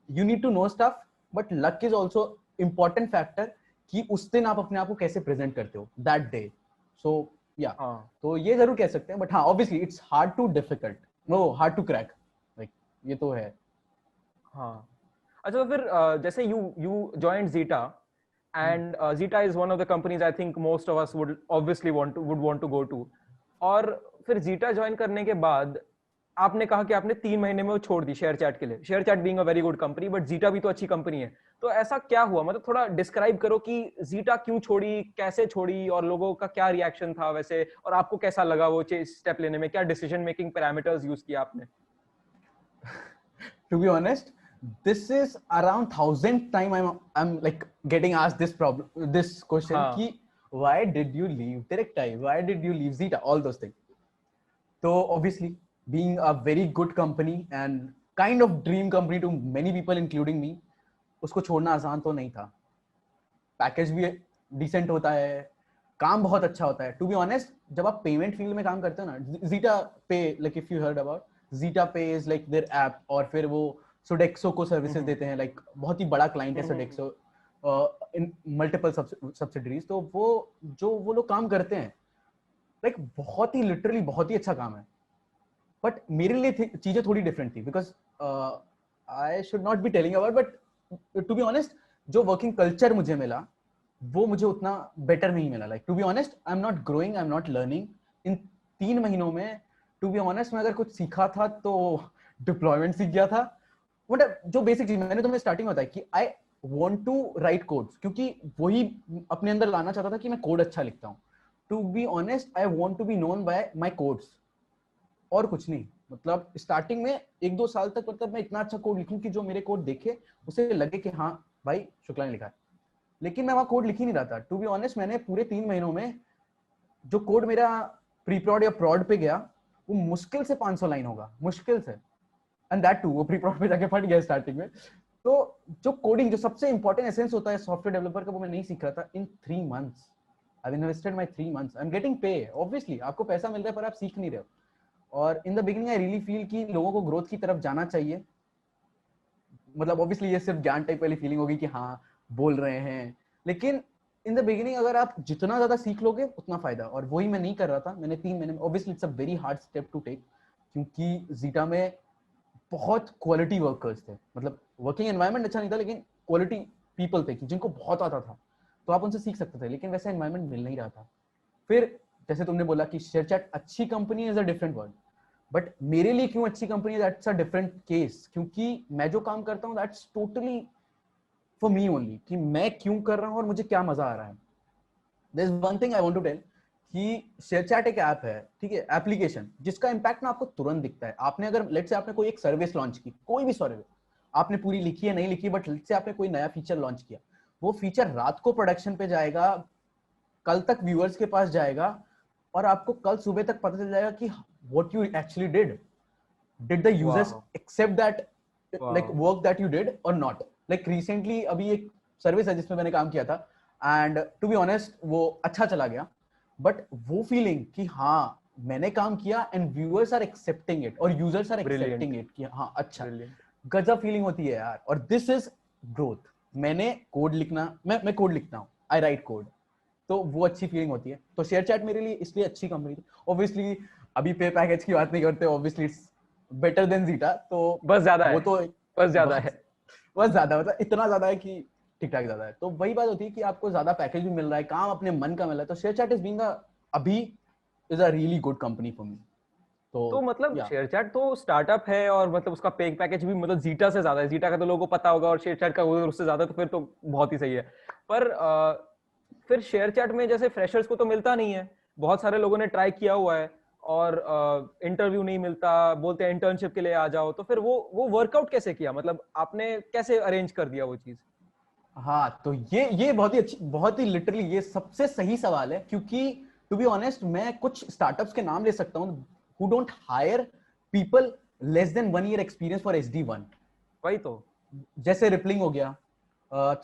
you need to know stuff, but luck is also important factor कि उस दिन आप अपने आप को कैसे प्रेजेंट करते हो that day. So yeah, तो ये जरूर कह सकते हैं, but हाँ obviously it's hard to crack, like ये तो है। हाँ, अच्छा, तो फिर जैसे you joined Zeta, and Zeta is one of the companies I think most of us would obviously want to go to. और फिर जीटा ज्वाइन करने के बाद आपने कहा कि आपने 3 महीने में वो छोड़ दी शेयर चैट के लिए, share chat being a very good company, but zeta भी तो अच्छी कंपनी है। तो ऐसा क्या हुआ, मतलब थोड़ा डिस्क्राइब करो कि जीटा क्यों छोड़ी, कैसे छोड़ी, और लोगों का क्या रिएक्शन था वैसे, और आपको कैसा लगा वो स्टेप लेने में, क्या डिसीजन मेकिंग पैरामीटर्स यूज किया आपने? To be honest, this is around 1000th time I'm like getting asked this problem, this question. हाँ. Ki, why did you leave Directai? Why did you leave Zeta? All those things. So obviously, being a very good company and kind of dream company to many people, including me, उसको छोड़ना आसान तो नहीं था. Package भी decent होता है, काम बहुत अच्छा होता है. टू बी ऑनेस्ट, जब आप पेमेंट फील्ड में काम करते हो ना, जीटा पे, like if you heard about zeta पे इज लाइक देयर ऐप, और फिर वो सोडेक्सो को सर्विसेज देते हैं, लाइक बहुत ही बड़ा क्लाइंट है सोडेक्सो इन मल्टीपल सब्सिडरीज. तो वो जो वो लोग काम करते हैं, लाइक बहुत ही लिटरली बहुत ही अच्छा काम है. बट मेरे लिए चीजें थोड़ी डिफरेंट थी, because I should not be telling about, but to be honest जो वर्किंग कल्चर मुझे मिला वो मुझे उतना बेटर नहीं मिला. Like to be honest, I am not growing, I am not learning. इन 3 महीनों में टू बी ऑनेस्ट मैं अगर कुछ सीखा था तो डिप्लॉयमेंट सीख गया था. मतलब जो बेसिक चीज मैंने तुम्हें स्टार्टिंग में बताया कि I want to write codes, क्योंकि वही अपने अंदर लाना चाहता था कि मैं कोड अच्छा लिखता हूँ. To be honest, I want to be known by my codes, और कुछ नहीं. मतलब स्टार्टिंग में 1-2 साल तक मतलब मैं इतना अच्छा कोड लिखूं कि जो मेरे कोड देखे उसे लगे कि हाँ भाई शुक्ला ने लिखा है, लेकिन मैं वहां कोड लिख ही नहीं रहा था. टू बी ऑनेस्ट, मैंने पूरे 3 महीनों में जो कोड मेरा प्री प्रॉड या प्रॉड पे गया वो मुश्किल से 500 लाइन होगा, मुश्किल से. एंड दैट टू वो प्री प्रॉड पे जाके फट गया स्टार्टिंग में. तो जो कोडिंग, जो सबसे इंपॉर्टेंट एसेंस होता है सॉफ्टवेयर डेवलपर का, वो मैं नहीं सीख रहा था. इन 3 months I invested my 3 months. I am getting पे. ऑब्वियसली आपको पैसा मिल रहा है पर आप सीख नहीं रहे हो. और in the beginning I really feel कि लोगों को ग्रोथ की तरफ जाना चाहिए. मतलब ऑब्वियसली ये सिर्फ ज्ञान टाइप वाली फीलिंग होगी कि हाँ बोल रहे हैं, लेकिन इन द बिगिनिंग अगर आप जितना ज्यादा सीख लोगे उतना फायदा. और वही मैं नहीं कर रहा था. मैंने 3 महीने में, obviously it's a very hard step to take, क्योंकि जीटा में बहुत क्वालिटी वर्कर्स थे. मतलब वर्किंग एनवायरनमेंट अच्छा नहीं था, लेकिन क्वालिटी पीपल थे जिनको बहुत आता था, तो आप उनसे सीख सकते थे, लेकिन वैसा एनवायरनमेंट मिल नहीं रहा था. फिर जैसे तुमने बोला कि शेयरचैट अच्छी company is a different word, but मेरे लिए क्यों अच्छी company, that's a different case. क्योंकि मैं जो काम करता हूँ that's totally for me only, कि मैं क्यों कर रहा हूँ और मुझे क्या मजा आ रहा है. There is one thing I want to tell कि शेयरचैट एक ऐप है, ठीक है, एप्लीकेशन, जिसका इंपैक्ट ना आपको तुरंत दिखता है. आपने अगर लेट्स से आपने कोई एक सर्विस लॉन्च की, कोई भी सर्विस आपने पूरी लिखी है नहीं लिखी, बट लेट्स से आपने कोई नया फीचर लॉन्च किया, वो फीचर रात को प्रोडक्शन पे जाएगा, कल तक व्यूअर्स के पास जाएगा, और आपको कल सुबह तक पता चल जाएगा कि what you actually did the users accept that like work that you did और नॉट. लाइक रिसेंटली अभी एक सर्विस है जिसमें मैंने काम किया था, एंड टू बी ऑनेस्ट वो अच्छा चला गया, बट वो फीलिंग कि हाँ मैंने काम किया and viewers are accepting it और यूजर्स आर एक्सेप्टिंग इट कि हाँ अच्छा, गजब फीलिंग होती है यार. और दिस इज ग्रोथ. मैंने कोड लिखना, मैं कोड लिखता हूँ, आई राइट कोड, तो वो अच्छी फीलिंग होती है. तो शेयरचैट मेरे लिए इसलिए अच्छी कंपनी थी. ऑब्वियसली अभी पे पैकेज की बात नहीं करते, obviously it's better than zeta, तो बस ज्यादा वो है, तो बस ज्यादा है, बस ज्यादा, मतलब इतना ज्यादा है कि ठीक ठाक ज्यादा है. तो वही बात होती है कि आपको ज्यादा पैकेज भी मिल रहा है, काम अपने मन का मिल रहा है. तो शेयरचैट इज बीइंग अभी is a really good company for me. तो तो मतलब या शेयरचैट तो स्टार्टअप है, और मतलब उसका पे पैकेज भी मतलब जीटा से ज्यादा है. जीटा का तो लोगों को पता होगा, और शेयरचैट का उससे ज्यादा, तो फिर तो बहुत ही सही है. पर फिर शेयरचैट में जैसे फ्रेशर्स को तो मिलता नहीं है, बहुत सारे लोगों ने ट्राई किया हुआ है, और इंटरव्यू नहीं मिलता, बोलते हैं इंटर्नशिप के लिए आ जाओ. तो फिर वो वर्कआउट कैसे किया, मतलब आपने कैसे अरेंज कर दिया वो चीज? हाँ, तो ये बहुत ही अच्छी, बहुत ही लिटरली ये सबसे सही सवाल है, क्योंकि टू बी ऑनेस्ट मैं कुछ स्टार्टअप्स के नाम ले सकता हूँ who don't hire people less than 1 year experience for SD1. वही तो. जैसे रिपलिंग हो गया,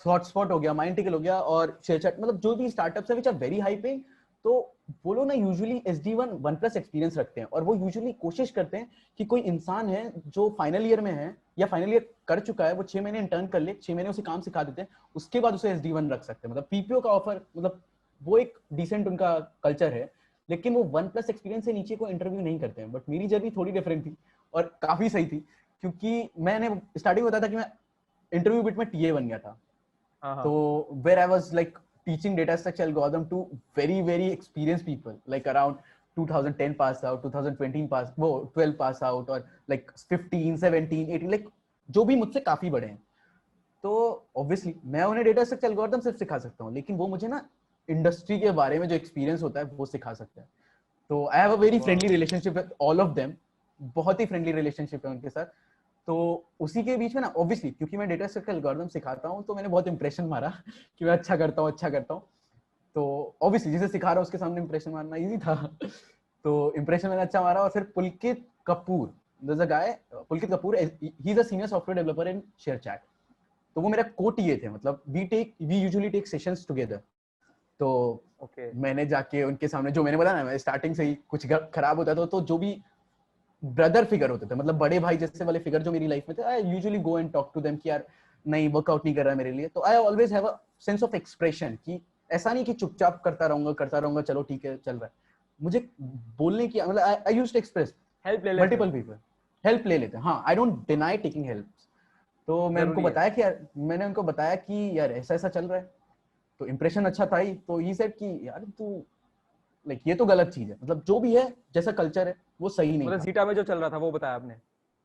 थॉटस्पॉट हो गया, माइंडटिकल हो गया, और शेयरचैट, मतलब जो भी स्टार्टअप्स है which are very high paying, तो वो लोग ना यूजुअली SD1 1+ एक्सपीरियंस रखते हैं, और वो यूजुअली कोशिश करते हैं कि कोई इंसान है जो फाइनल ईयर में है या फाइनल ईयर कर चुका है, वो 6 महीने इंटर्न कर ले, 6 महीने उसे काम सिखा देते हैं, उसके बाद उसे SD1 रख सकते हैं. मतलब PPO का ऑफर, मतलब वो एक डिसेंट उनका कल्चर है, लेकिन वो 1+ एक्सपीरियंस से नीचे को इंटरव्यू नहीं करते हैं. बट मेरी जर्नी थोड़ी डिफरेंट थी और काफी सही थी, क्योंकि मैंने स्टार्टिंग में बताया था कि मैं इंटरव्यू बिट में TA बन गया था. तो where I was like teaching data structure algorithm to very experienced people, like around 2010 pass out, 2020 पास, वो 12 पास आउट, और लाइक 15 17 18, लाइक जो भी मुझसे काफी बड़े हैं। तो ऑब्वियसली मैं उन्हें डेटा स्ट्रक्चर एल्गोरिथम सिर्फ सिखा सकता हूँ, लेकिन वो मुझे ना इंडस्ट्री के बारे में जो एक्सपीरियंस होता है वो सिखा सकता है। तो I have a very friendly relationship with all of them, बहुत ही फ्रेंडली रिलेशनशिप है उनके साथ। तो उसी के बीच में ना ऑब्वियसली क्योंकि मैं डेटा स्ट्रक्चर एल्गोरिथम सिखाता हूँ, तो मैंने बहुत इंप्रेशन मारा कि मैं अच्छा करता हूँ। तो ऑब्वियसली जिसे सिखा रहा हूँ उसके सामने इंप्रेशन मारना इजी था। तो इंप्रेशन मैंने अच्छा मारा, और फिर पुलकित Kapoor, there's a guy, Pulkit Kapoor, he is a senior software developer in ShareChat। तो वो मेरा co-TA थे, मतलब we usually take sessions together। तो मैंने जाके उनके सामने, जो मैंने बोला ना, मैं स्टार्टिंग से ही कुछ खराब होता था तो जो भी ब्रदर फिगर होते थे, मतलब बड़े भाई जैसे वाले फिगर जो मेरी लाइफ में थे, I usually go and talk to them कि यार नहीं, वर्कआउट नहीं कर रहा है मेरे लिए। तो आई always have a sense of expression, कि ऐसा नहीं कि चुपचाप करता रहूंगा चलो ठीक है चल रहा है, मुझे बोलने की, मतलब I used to express help ले लेते मल्टीपल पीपल, हेल्प ले लेते हैं। हाँ, I don't deny taking help. तो मैं उनको बताया कि यार, मैंने उनको बताया कि यार ऐसा ऐसा चल रहा है, तो इंप्रेशन अच्छा था ही। तो ही सेड कि यार तू लाइक ये तो गलत चीज है, मतलब जो भी है जैसा कल्चर है वो सही नहीं मतलब था। जीटा में जो चल रहा था वो बताया आपने?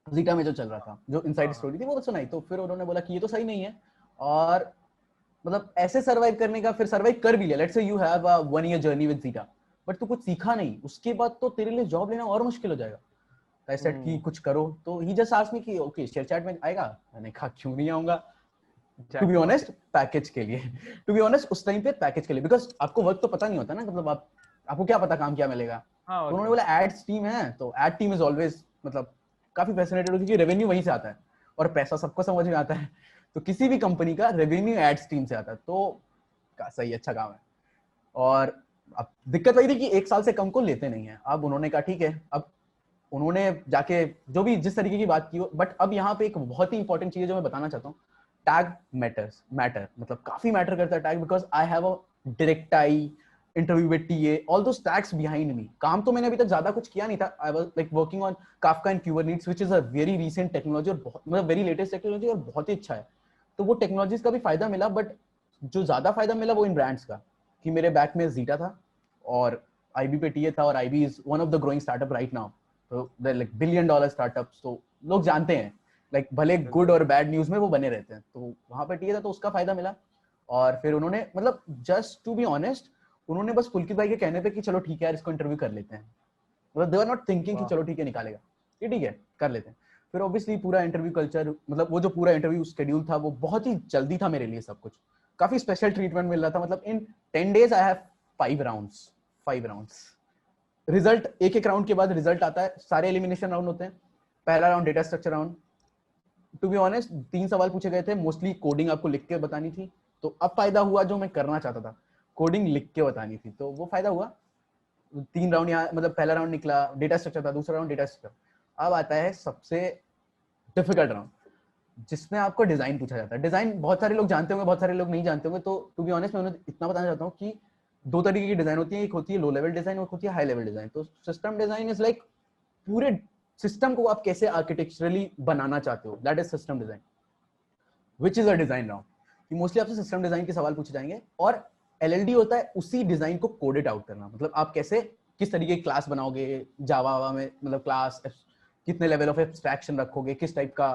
जीटा में जो चल रहा था, जो इनसाइड हाँ, स्टोरी थी वो सुनाई। तो फिर उन्होंने बोला कि ये तो सही नहीं है, और मतलब ऐसे सरवाइव करने का, फिर सरवाइव कर भी लिया, let's say you have a 1 year journey with zeta, but तू कुछ सीखा नहीं, उसके बाद तो तेरे लिए जॉब लेना और मुश्किल हो जाएगा। आई सेड कि कुछ करो। तो ही जस्ट आस्क्ड मी कि ओके शेयरचैट में आएगा? मैंने कहा क्यों नहीं आऊंगा, टू बी ऑनेस्ट पैकेज के लिए। टू बी ऑनेस्ट उस टाइम पे पैकेज के लिए, बिकॉज आपको वर्क तो पता नहीं होता ना, मतलब आपको क्या पता काम क्या मिलेगा। हाँ, तो उन्होंने बोला एड्स टीम है, तो एड टीम इज ऑलवेज मतलब काफी फैसिनेटेड होती है, क्योंकि रेवेन्यू वहीं से आता है और पैसा सबको समझ में आता है। तो किसी भी कंपनी का रेवेन्यू एड्स टीम से आता है, तो सही अच्छा काम है। और अब दिक्कत वही थी कि 1 साल से कम को लेते नहीं है। अब उन्होंने कहा ठीक है, अब उन्होंने जाके जो भी जिस तरीके की बात की हो, बट अब यहाँ पे एक बहुत ही इंपॉर्टेंट चीज है जो मैं बताना चाहता हूँ। टैग मैटर, मतलब काफी मैटर करता है tag, because I have a direct I interview with TA, all those tags behind me. काम तो मैंने अभी तक ज्यादा कुछ किया नहीं था, I was like working on Kafka and Kubernetes which is a very recent technology, और बहुत मतलब वेरी लेटेस्ट टेक्नोलॉजी, और बहुत ही अच्छा है। तो वो टेक्नोलॉजीज का भी फायदा मिला, बट जो ज्यादा फायदा मिला वो इन ब्रांड्स का, कि मेरे बैक में जीटा था और आईबी पे टीए था, और IB is one of the growing startup right now. तो लाइक $1 बिलियन स्टार्टअप्स, तो लोग जानते हैं, लाइक भले गुड और बैड न्यूज में वो बने रहते हैं। तो वहां पर टीए था, तो उसका फायदा मिला। और फिर उन्होंने, मतलब जस्ट टू बी ऑनेस्ट, उन्होंने बस पुलकित भाई के कहने पे कि चलो ठीक है यार इसको इंटरव्यू कर लेते हैं, मतलब दे आर नॉट थिंकिंग कि चलो ठीक है निकालेगा, ये ठीक है कर लेते हैं। फिर ऑब्वियसली पूरा इंटरव्यू कल्चर, मतलब वो जो पूरा इंटरव्यू शेड्यूल था वो बहुत ही जल्दी था मेरे लिए, सब कुछ काफी स्पेशल ट्रीटमेंट मिल रहा था। मतलब इन 10 days I have 5 rounds. Result एक एक राउंड के बाद रिजल्ट आता है, सारे एलिमिनेशन राउंड होते हैं। पहला round data structure round, to be honest 3 सवाल पूछे गए थे, मोस्टली कोडिंग आपको लिख के बतानी थी। तो अब फायदा हुआ जो मैं करना चाहता था, कोडिंग लिख के बतानी थी, तो वो फायदा हुआ। 3 राउंड यहाँ, मतलब पहला राउंड निकला डेटा स्ट्रक्चर था, दूसरा राउंड डेटा स्ट्रक्चर। अब आता है सबसे डिफिकल्ट राउंड, जिसमें आपको डिजाइन पूछा जाता है। डिजाइन बहुत सारे लोग जानते होंगे, बहुत सारे लोग नहीं जानते होंगे। तो टू बी ऑनेस्ट मैं उन्हें इतना बताना चाहता हूँ कि 2 तरीके की डिजाइन होती है, एक होती है लो लेवल डिजाइन और होती है हाई लेवल डिजाइन। तो सिस्टम डिजाइन इज लाइक पूरे सिस्टम को आप कैसे आर्किटेक्चरली बनाना चाहते हो, that is system design, which is a design round, कि मोस्टली आपसे सिस्टम डिजाइन के सवाल पूछे जाएंगे। और एलएलडी होता है उसी डिजाइन को कोडेड आउट करना, मतलब आप कैसे किस तरीके की क्लास बनाओगे जावा में, मतलब क्लास कितने लेवल ऑफ एब्स्ट्रैक्शन रखोगे, किस टाइप का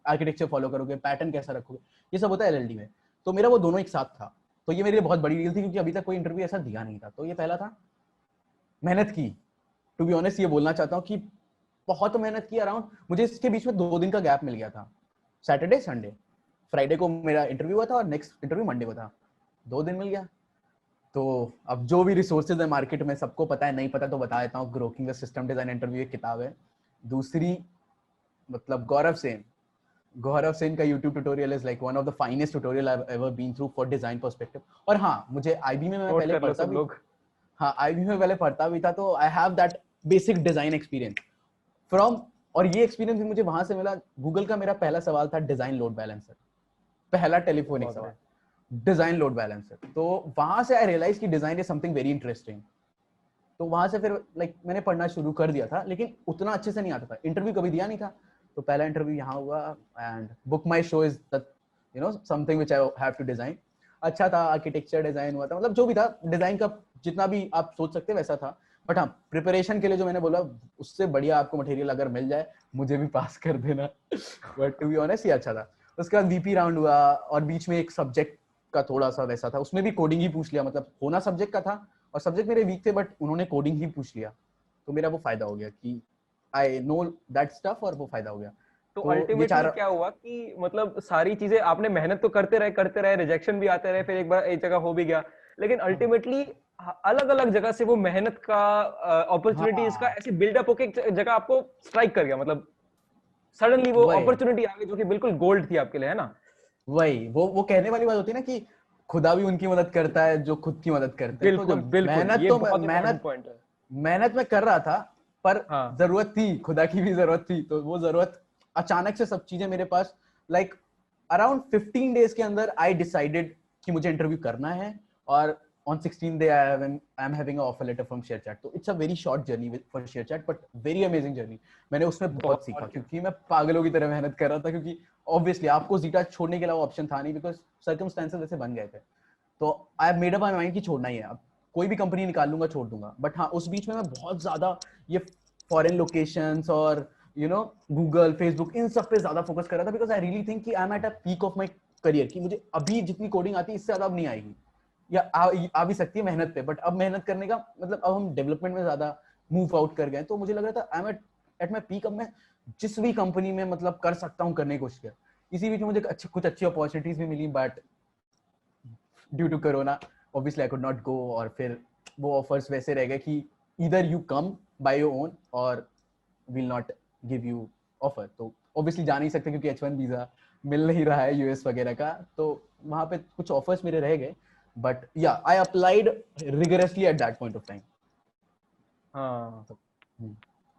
आर्किटेक्चर फॉलो करोगे, पैटर्न कैसा रखोगे, ये सब होता है एलएलडी में। तो मेरा वो दोनों एक साथ था, तो ये मेरे लिए बहुत बड़ी डील थी, क्योंकि अभी तक कोई इंटरव्यू ऐसा दिया नहीं था। तो ये पहला था, मेहनत की। टू बी ऑनेस्ट ये बोलना चाहता हूँ कि बहुत मेहनत की अराउंड, मुझे इसके बीच में 2 दिन का गैप मिल गया था, सैटरडे संडे। फ्राइडे को मेरा इंटरव्यू हुआ था और नेक्स्ट इंटरव्यू मंडे को था, 2 दिन मिल गया। तो अब जो भी रिसोर्सेज है मार्केट में, सबको पता है, नहीं पता तो बता देता हूँ, grokking the system design interview एक किताब है। दूसरी, मतलब गौरव सेन का YouTube tutorial is like one of the finest tutorial I have ever been through for design perspective. और हाँ, मुझे आईबी में मैं पहले पढ़ता भी, हाँ आईबी में पहले पढ़ता भी था, तो I have that basic design experience from. और ये एक्सपीरियंस भी मुझे वहां से मिला। गूगल का मेरा पहला सवाल था डिजाइन लोड बैलेंसर, पहला टेलीफोनिक सवाल, डिजाइन लोड बैलेंसर। तो वहां से आई रियलाइज कि design is something very interesting. तो वहां से फिर लाइक मैंने पढ़ना शुरू कर दिया था, लेकिन उतना अच्छे से नहीं आता था, इंटरव्यू कभी दिया नहीं था। तो पहला इंटरव्यू यहाँ हुआ, and BookMyShow is the something which I have to design. अच्छा था, आर्किटेक्चर डिजाइन हुआ था, मतलब जो भी था डिजाइन का जितना भी आप सोच सकते वैसा था। बट हाँ, प्रिपरेशन के लिए जो मैंने बोला उससे बढ़िया आपको मटेरियल अगर मिल जाए मुझे भी पास कर देना। बट टू बी ऑनेस्ट ये अच्छा था। उसके बाद वीपी राउंड हुआ और बीच में एक सब्जेक्ट का थोड़ा सा वैसा था, उसमें भी कोडिंग ही पूछ लिया, मतलब होना सब्जेक्ट का था और सब्जेक्ट मेरे वीक थे बट उन्होंने कोडिंग ही पूछ लिया, तो मेरा वो फायदा हो गया कि आई नो दैट स्टफ और वो फायदा हो गया। तो तो ये अल्टीमेटली क्या हुआ कि मतलब सारी चीजें आपने मेहनत तो करते रहे, रिजेक्शन भी आते रहे, फिर एक बार एक जगह हो भी गया, लेकिन अल्टीमेटली अलग अलग जगह से वो मेहनत का अपॉर्चुनिटीज का हाँ ऐसे बिल्डअप होके एक जगह आपको स्ट्राइक कर गया, मतलब सडनली वो वही अपॉर्चुनिटी आ गई जो कि बिल्कुल गोल्ड थी आपके लिए, है ना? वही वो कहने वाली बात होती है ना कि खुदा भी उनकी मदद करता है जो खुद की मदद करते हैं। तो बिल्कुल जब बिल्कुल, मेहनत ये तो बहुत इंपॉर्टेंट मेहनत पॉइंट है। मेहनत में कर रहा था पर हाँ जरूरत थी, खुदा की भी जरूरत थी, तो वो जरूरत अचानक से सब चीजें मेरे पास लाइक अराउंड 15 डेज के अंदर आई डिसाइडेड कि मुझे इंटरव्यू करना है। और on 16th day I'm having an offer letter from ShareChat. तो it's a very short journey for ShareChat but very amazing journey. मैंने उसमें बहुत सीखा और क्या। क्योंकि मैं पागलों की तरह मेहनत कर रहा था, क्योंकि ऑब्वियसली आपको जीटा छोड़ने के अलावा ऑप्शन था नहीं, बिकॉज सर्कमस्टेंसेस ऐसे बन गए थे। तो I have made up my mind कि छोड़ना ही है, अब कोई भी कंपनी निकाल लूंगा छोड़ दूंगा। बट हाँ, उस बीच में मैं बहुत ज्यादा ये फॉरेन लोकेशंस और गूगल फेसबुक इन सब पे ज्यादा फोकस कर रहा था, बिकॉज आई रियली थिंक कि I M at a peak of my career, कि मुझे अभी जितनी कोडिंग आती है इससे ज्यादा अब नहीं आएगी, या आ भी सकती है मेहनत पे, बट अब मेहनत करने का मतलब अब हम डेवलपमेंट में ज्यादा मूव आउट कर गए। तो मुझे लग रहा था I am at my peak, अब मैं जिस भी कंपनी में मतलब कर सकता हूँ करने की कोशिश किया। इसी बीच में मुझे कुछ अच्छी अपॉर्चुनिटीज भी मिली, but due to corona obviously I could not go, और फिर वो ऑफर्स वैसे रह गए कि इधर you come by your own और will not give you offer. तो ऑब्वियसली जा नहीं सकते क्योंकि H1 वीजा मिल नहीं रहा है यूएस वगैरह का, तो वहां पे कुछ ऑफर्स मेरे रह गए। बट या I applied rigorously eight that point of time. हाँ,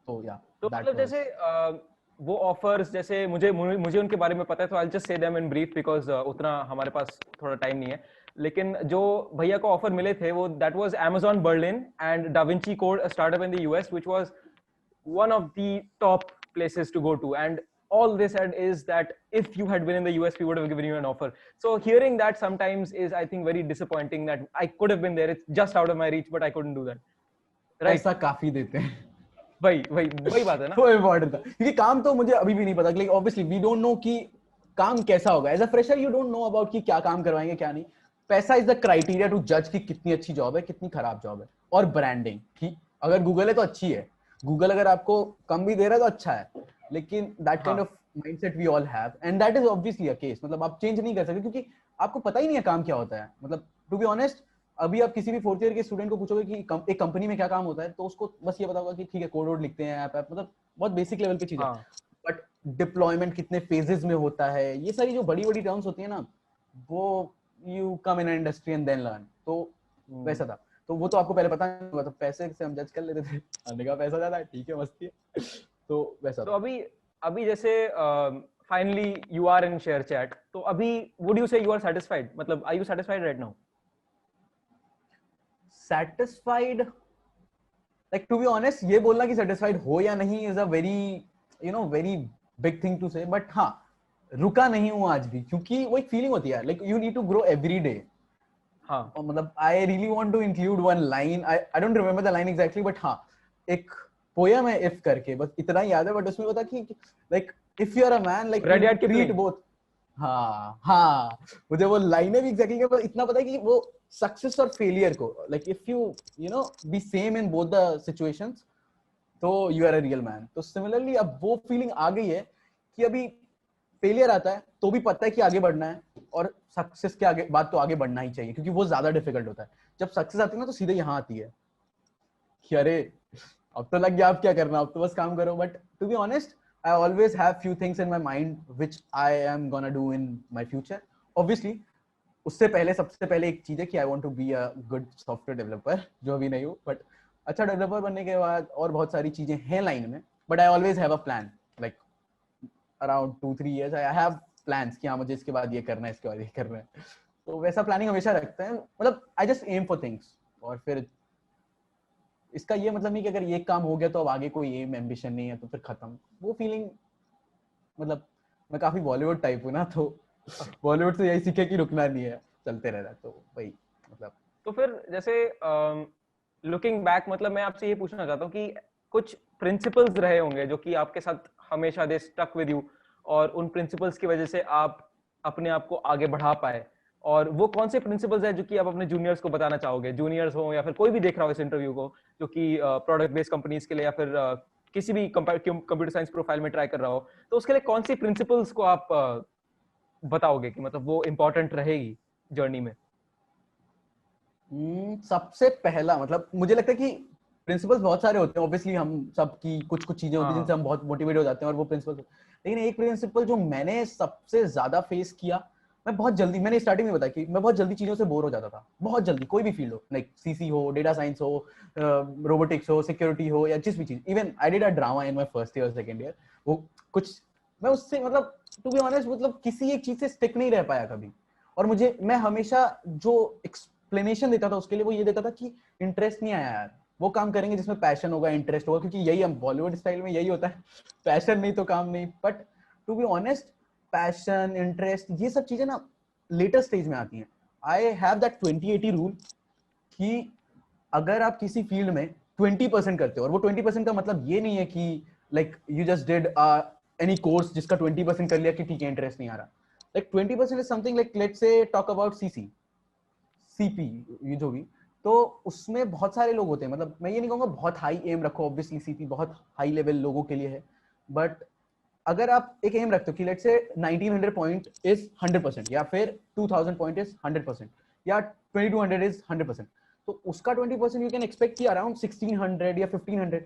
तो या तो दैट मतलब वाज जैसे वो ऑफर्स, जैसे मुझे मुझे उनके बारे में पता है, तो I just say them in brief because उतना हमारे पास थोड़ा टाइम नहीं है। लेकिन जो भैया को ऑफर मिले थे वो that was Amazon Berlin and da Vinci code startup in the US which was one of the top places to go to, and all they said is that if you had been in the US we would have given you an offer. So hearing that sometimes is, I think, very disappointing that I could have been there, it's just out of my reach but I couldn't do that, right? पैसा काफी देते हैं। वही वही वही बात है ना। वो इम्पोर्टेंट था क्योंकि काम तो मुझे अभी भी नहीं पता, like obviously we don't know कि काम कैसा होगा। As a fresher you don't know about कि क्या काम करवाएंगे क्या नहीं। पैसा इज द क्राइटेरिया टू जज कि कितनी अच्छी जॉब है कितनी खराब जॉब है। और ब्रांडिंग ठीक, अगर गूगल है तो अच्छी है, गूगल अगर आपको कम भी दे रहा है तो अच्छा है, लेकिन दैट काइंड हाँ of mindset we all have and that is obviously a case. मतलब आप चेंज नहीं कर सकते क्योंकि आपको पता ही नहीं है काम क्या होता है। मतलब टू बी ऑनेस्ट, अभी आप किसी भी फोर्थ ईयर के स्टूडेंट को पूछोगे कि एक कंपनी में क्या काम होता है, तो उसको बस ये पता होगा कि ठीक है कोड वोड लिखते हैं ऐप, मतलब बहुत बेसिक लेवल पे चीजें। हाँ बट डिप्लॉयमेंट कितने फेजेस में होता है, ये सारी जो बड़ी बड़ी टर्म्स होती है ना, वो you come in industry and then learn. तो वैसा था। तो वो तो आपको पहले पता नहीं हुआ, तो पैसे से हम जज कर लेते थे, आने का पैसा ज्यादा है ठीक है मस्ती है। तो वैसा तो था। अभी अभी जैसे finally you are in ShareChat, तो अभी would you say you are satisfied, मतलब are you satisfied right now? Satisfied, like to be honest ये बोलना कि सेटिस्फाइड हो या नहीं is a very very big thing to say. But हाँ, रुका नहीं हूं आज भी, क्योंकि वो एक फीलिंग होती है like you need to grow every day. हाँ मतलब I really want to include one line, I don't remember the line exactly, but हाँ एक पोयम है इफ करके, बस इतना ही याद है। बट उसमें बता कि like if you are a man like you Rudyard treat Kipling. Both. हाँ हाँ, मुझे वो लाइनें भी एग्जैक्टली इतना पता है कि वो सक्सेस और फेलियर को like if you know be same in both the situations, तो you are a real man. तो सिमिलरली अब वो फीलिंग आ गई है कि अभी फेलियर आता है तो भी पता है कि आगे बढ़ना है, और सक्सेस के आगे बाद तो आगे बढ़ना ही चाहिए क्योंकि वो ज्यादा डिफिकल्ट होता है। जब सक्सेस आती है ना तो सीधे यहाँ आती है कि अरे अब तो लग गया, अब क्या करना, अब तो बस काम करो। But to be honest I always have few things in my mind which I am gonna do in my future. Obviously उससे पहले सबसे पहले एक चीज है कि I want to be a good software developer, जो अभी नहीं हूँ, बट अच्छा डेवलपर बनने के बाद और बहुत सारी चीजें हैं लाइन में। But I always have a plan, like around 2-3 years I have plans कि हाँ मुझे इसके बाद ये करना है, इसके बाद ये करना है। तो वैसा प्लानिंग हमेशा रखते हैं, मतलब I just aim for things. और फिर इसका ये मतलब नहीं कि अगर ये काम हो गया तो अब आगे कोई एम एम्बिशन नहीं है तो फिर खत्म, वो फीलिंग। मतलब मैं काफी बॉलीवुड टाइप हूँ ना, तो बॉलीवुड से यही सीखे कि रुकना नहीं है, चलते रहना है। तो वही मतलब तो फिर जैसे लुकिंग बैक मतलब मैं आपसे ये पूछना चाहता हूँ कि कुछ प्रिंसिपल्स रहे होंगे जो कि आपके साथ हमेशा दे स्टक विद यू, और उन प्रिंसिपल्स की वजह से आप अपने आप को आगे बढ़ा पाए, और वो कौन से प्रिंसिपल्स है जो कि आप अपने जूनियर्स को बताना चाहोगे, जूनियर्स हो या फिर कोई भी देख रहा हो इस इंटरव्यू को जो कि प्रोडक्ट बेस्ड कंपनीज के लिए या फिर किसी भी कंप्यूटर साइंस प्रोफाइल में ट्राई कर रहा हो, तो उसके लिए कौन सी प्रिंसिपल्स को आप बताओगे कि मतलब वो इंपॉर्टेंट रहेगी जर्नी में? सबसे पहला मतलब मुझे लगता है कि प्रिंसिपल्स बहुत सारे होते हैं ऑब्वियसली, हम सब की कुछ कुछ चीजें होती हैं हाँ जिनसे हम बहुत मोटिवेट हो जाते हैं और वो प्रिंसिपल्स, लेकिन एक प्रिंसिपल जो मैंने सबसे ज्यादा फेस किया, मैं बहुत जल्दी, मैंने स्टार्टिंग में बताया कि मैं बहुत जल्दी चीजों से बोर हो जाता था, बहुत जल्दी, कोई भी फील्ड हो, लाइक सीसी हो, डेटा साइंस हो, रोबोटिक्स हो, सिक्योरिटी हो, या जिस भी चीज, even I did a drama in my first year second year, वो कुछ मैं उससे मतलब टू बी ऑनेस्ट मतलब किसी एक चीज से स्टिक नहीं रह पाया कभी, और मुझे, मैं हमेशा जो एक्सप्लेनेशन देता था उसके लिए वो ये देता था कि इंटरेस्ट नहीं आया यार, वो काम करेंगे जिसमें पैशन होगा, इंटरेस्ट होगा, क्योंकि यही हम बॉलीवुड स्टाइल में यही होता है, पैशन नहीं तो काम नहीं। But to be honest, passion, interest, ये सब चीजें ना लेटर स्टेज में आती हैं। आई हैव दैट 20-80 रूल कि अगर आप किसी फील्ड में 20% करते हो, और वो 20% का मतलब ये नहीं है कि like you just did any course जिसका 20% कर लिया कि ठीक है इंटरेस्ट नहीं आ रहा, like 20% is something like let's say talk about CC, CP, ये जो भी, तो उसमें बहुत सारे लोग होते हैं, मतलब मैं ये नहीं कहूंगा बहुत हाई एम रखो, ऑब्वियसली सीपी बहुत हाई लेवल लोगों के लिए है, बट अगर आप एक एम रखते हो कि लेट्स से 1900 पॉइंट इज 100%, या फिर 2000 पॉइंट इज 100%, या 2200 इज 100%, तो उसका 20% यू कैन एक्सपेक्ट कि अराउंड 1600 या 1500,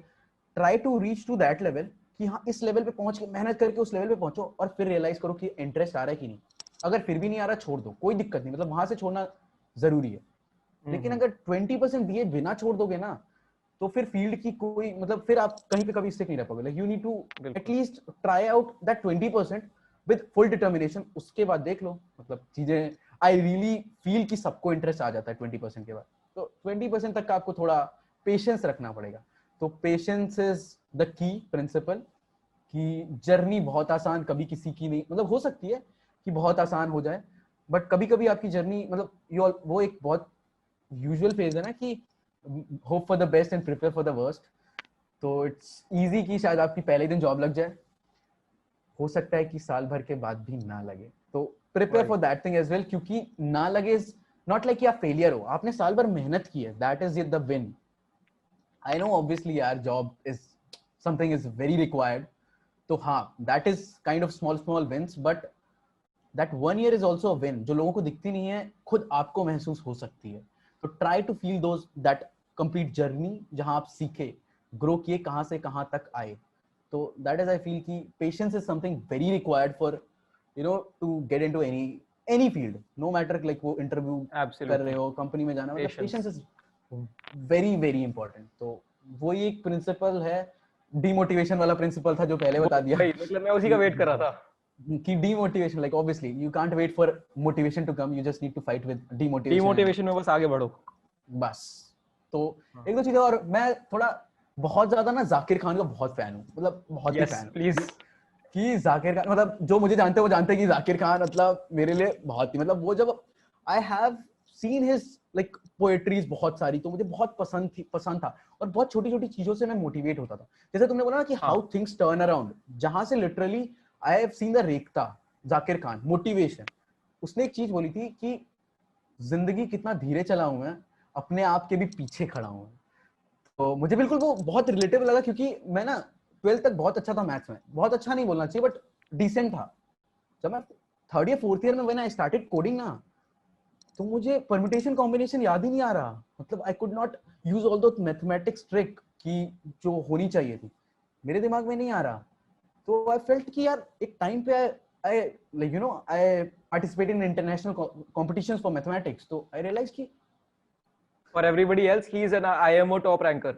try to reach to that level, कि हाँ इस लेवल पे पहुंच के मेहनत करके उस लेवल पे पहुंचो, और फिर रियलाइज करो कि इंटरेस्ट आ रहा है कि नहीं। अगर फिर भी नहीं आ रहा छोड़ दो, कोई दिक्कत नहीं, मतलब वहां से छोड़ना जरूरी है, लेकिन अगर 20% दिए बिना छोड़ दोगे ना, तो फिर फील्ड की कोई मतलब, फिर आप कहीं पे कभी स्टिक नहीं रह पाओगे। Like you need to at least try out that 20% with full determination, उसके बाद देख लो मतलब चीजें। आई रियली फील कि सबको इंटरेस्ट आ जाता है 20% के बाद, तो 20% तक का आपको थोड़ा पेशेंस रखना पड़ेगा। तो patience is the key principal, कि जर्नी बहुत आसान कभी किसी की नहीं, मतलब हो सकती है कि बहुत आसान हो जाए, बट कभी कभी आपकी जर्नी मतलब वो एक बहुत यूजुअल फेज है ना कि hope for the best and prepare for the worst. तो इट्स इजी कि शायद आपकी पहले दिन जॉब लग जाए, हो सकता है कि साल भर के बाद भी ना लगे, तो prepare for that thing as well, क्योंकि ना लगे इज नॉट लाइक आप फेलियर हो, आपने साल भर मेहनत की है, that is the win. I know obviously यार job is something is very required, तो हाँ that is kind of small small wins, but that 1 year is also a win, जो लोगों को दिखती नहीं है खुद आपको महसूस हो सकती है। तो try to feel those that complete journey, जहां आप सीखे, ग्रो किए, कहां से कहां तक आए। तो दैट इज आई फील कि patience is something very required for to get into any field, no matter like वो इंटरव्यू कर रहे एब्सोल्युटली, हो, कंपनी में जाना, मतलब पेशेंस। Patience is very very important. तो वही एक प्रिंसिपल है, डीमोटिवेशन वाला प्रिंसिपल था जो पहले वो बता दिया भाई मतलब मैं उसी का वेट कर रहा था। कि demotivation, like obviously you can't wait for motivation to come, you just need to fight with demotivation and demotivation में बस आगे बढ़ो। बस। तो एक दो चीजें, और मैं थोड़ा बहुत ज्यादा ना जाकिर खान का बहुत फैन हूँ, मतलब बहुत ही यस फैन प्लीज। हूँ कि जाकिर खान, मतलब जो मुझे जानते हैं वो जानते हैं कि जाकिर खान मतलब मेरे लिए बहुत ही, मतलब वो जब I have seen his like poetries बहुत सारी, तो मुझे बहुत पसंद था, और बहुत छोटी छोटी चीजों से मैं मोटिवेट होता था। जैसे तुमने बोला ना कि हाउ हाँ थिंग्स टर्न अराउंड, जहां से literally I have seen the रेखता, Zakir Khan motivation, उसने एक चीज बोली थी कि जिंदगी कितना धीरे चला हूं मैं, अपने आप के भी पीछे खड़ा हूं। तो मुझे बिल्कुल वो बहुत रिलेटेबल लगा, क्योंकि मैं ना 12th तक बहुत अच्छा था मैथ्स में, बहुत अच्छा नहीं बोलना चाहिए बट डिसेंट था। जब मैं थर्ड या फोर्थ ईयर में व्हेन आई स्टार्टेड कोडिंग ना, तो मुझे परम्यूटेशन कॉम्बिनेशन याद ही नहीं आ रहा, मतलब आई कुड नॉट यूज ऑल दो मैथमेटिक्स ट्रिक की जो होनी चाहिए थी, मेरे दिमाग में नहीं आ रहा। तो आई फेल्ट कि यार एक टाइम पे I like I participate in international competitions for mathematics, तो आई रियलाइज कि for everybody else he is an IMO top ranker.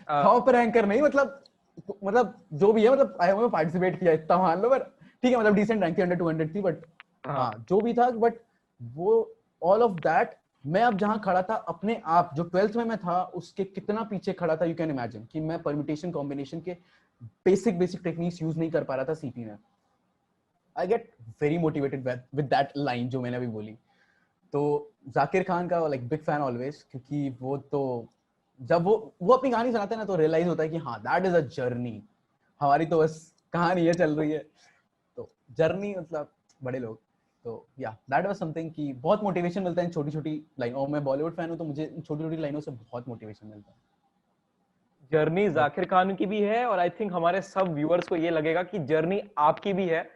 Top ranker नहीं, मतलब जो भी है, मतलब आई में पार्टिसिपेट किया इतना मान लो, पर ठीक है, मतलब डिसेंट रैंक थी, अंडर 200 थी, बट हाँ जो भी था, बट वो ऑल ऑफ दैट, मैं अब जहां खड़ा था अपने आप, जो 12th में मैं था उसके कितना पीछे खड़ा था, यू कैन इमेजिन कि मैं परम्यूटेशन कॉम्बिनेशन के बेसिक टेक्निक्स यूज नहीं कर पा रहा था सीपी में। I get very motivated with that line जो मैंने अभी बोली। तो जाकिर खान का लाइक बिग फैन ऑलवेज, क्योंकि वो तो जब वो अपनी कहानी सुनाते हैं ना तो रियलाइज होता है कि हाँ दैट इज अ जर्नी, हमारी तो बस कहानी है चल रही है। तो जर्नी मतलब बड़े लोग, तो या दैट वाज समथिंग कि बहुत मोटिवेशन मिलता है इन छोटी छोटी लाइन, और मैं बॉलीवुड फैन हूँ तो मुझे छोटी छोटी लाइनों से बहुत मोटिवेशन मिलता है। जर्नी But, जाकिर खान की भी है और आई थिंक हमारे सब व्यूअर्स को ये लगेगा कि जर्नी आपकी भी है।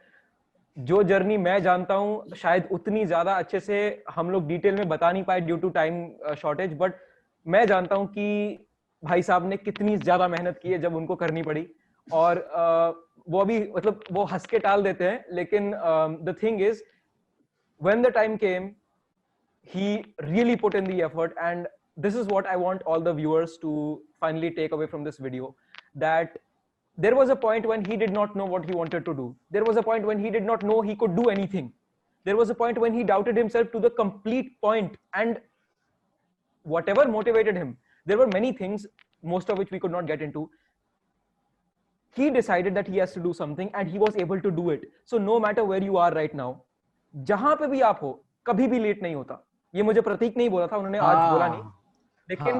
जो जर्नी मैं जानता हूं शायद उतनी ज्यादा अच्छे से हम लोग डिटेल में बता नहीं पाए due to time shortage, but मैं जानता हूं कि भाई साहब ने कितनी ज्यादा मेहनत की है जब उनको करनी पड़ी। और वो अभी मतलब वो हंस के टाल देते हैं, लेकिन the thing is when the time came he really put in the effort, and this is what I want all the viewers to finally take away from this video, that there was a point when he did not know what he wanted to do. There was a point when he did not know he could do anything. There was a point when he doubted himself to the complete point, and whatever motivated him, there were many things, most of which we could not get into. He decided that he has to do something and he was able to do it. So no matter where you are right now, जहां पे भी आप हो, कभी भी late नहीं होता। ये मुझे प्रतीक नहीं बोला था, उन्होंने आज बोला नहीं, लेकिन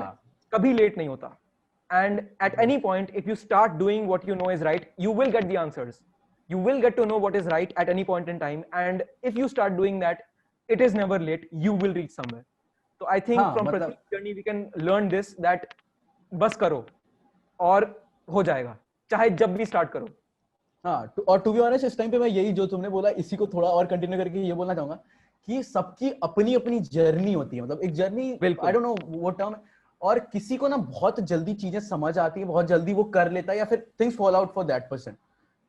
कभी लेट नहीं होता। And at any point, if you start doing what you know is right, you will get the answers. You will get to know what is right at any point in time. And if you start doing that, it is never late. You will reach somewhere. So I think from Pratik's journey, we can learn this, that बस करो और हो जाएगा, चाहे जब भी start करो। हाँ, और टू बी ऑनेस्ट इस टाइम पे मैं यही जो तुमने बोला इसी को थोड़ा और कंटिन्यू करके ये बोलना चाहूंगा कि सबकी अपनी अपनी जर्नी होती है, मतलब एक जर्नी, आई डोंट नो वो टर्म, और किसी को ना बहुत जल्दी चीजें समझ आती है, बहुत जल्दी वो कर लेता है या फिर things fall out for that person,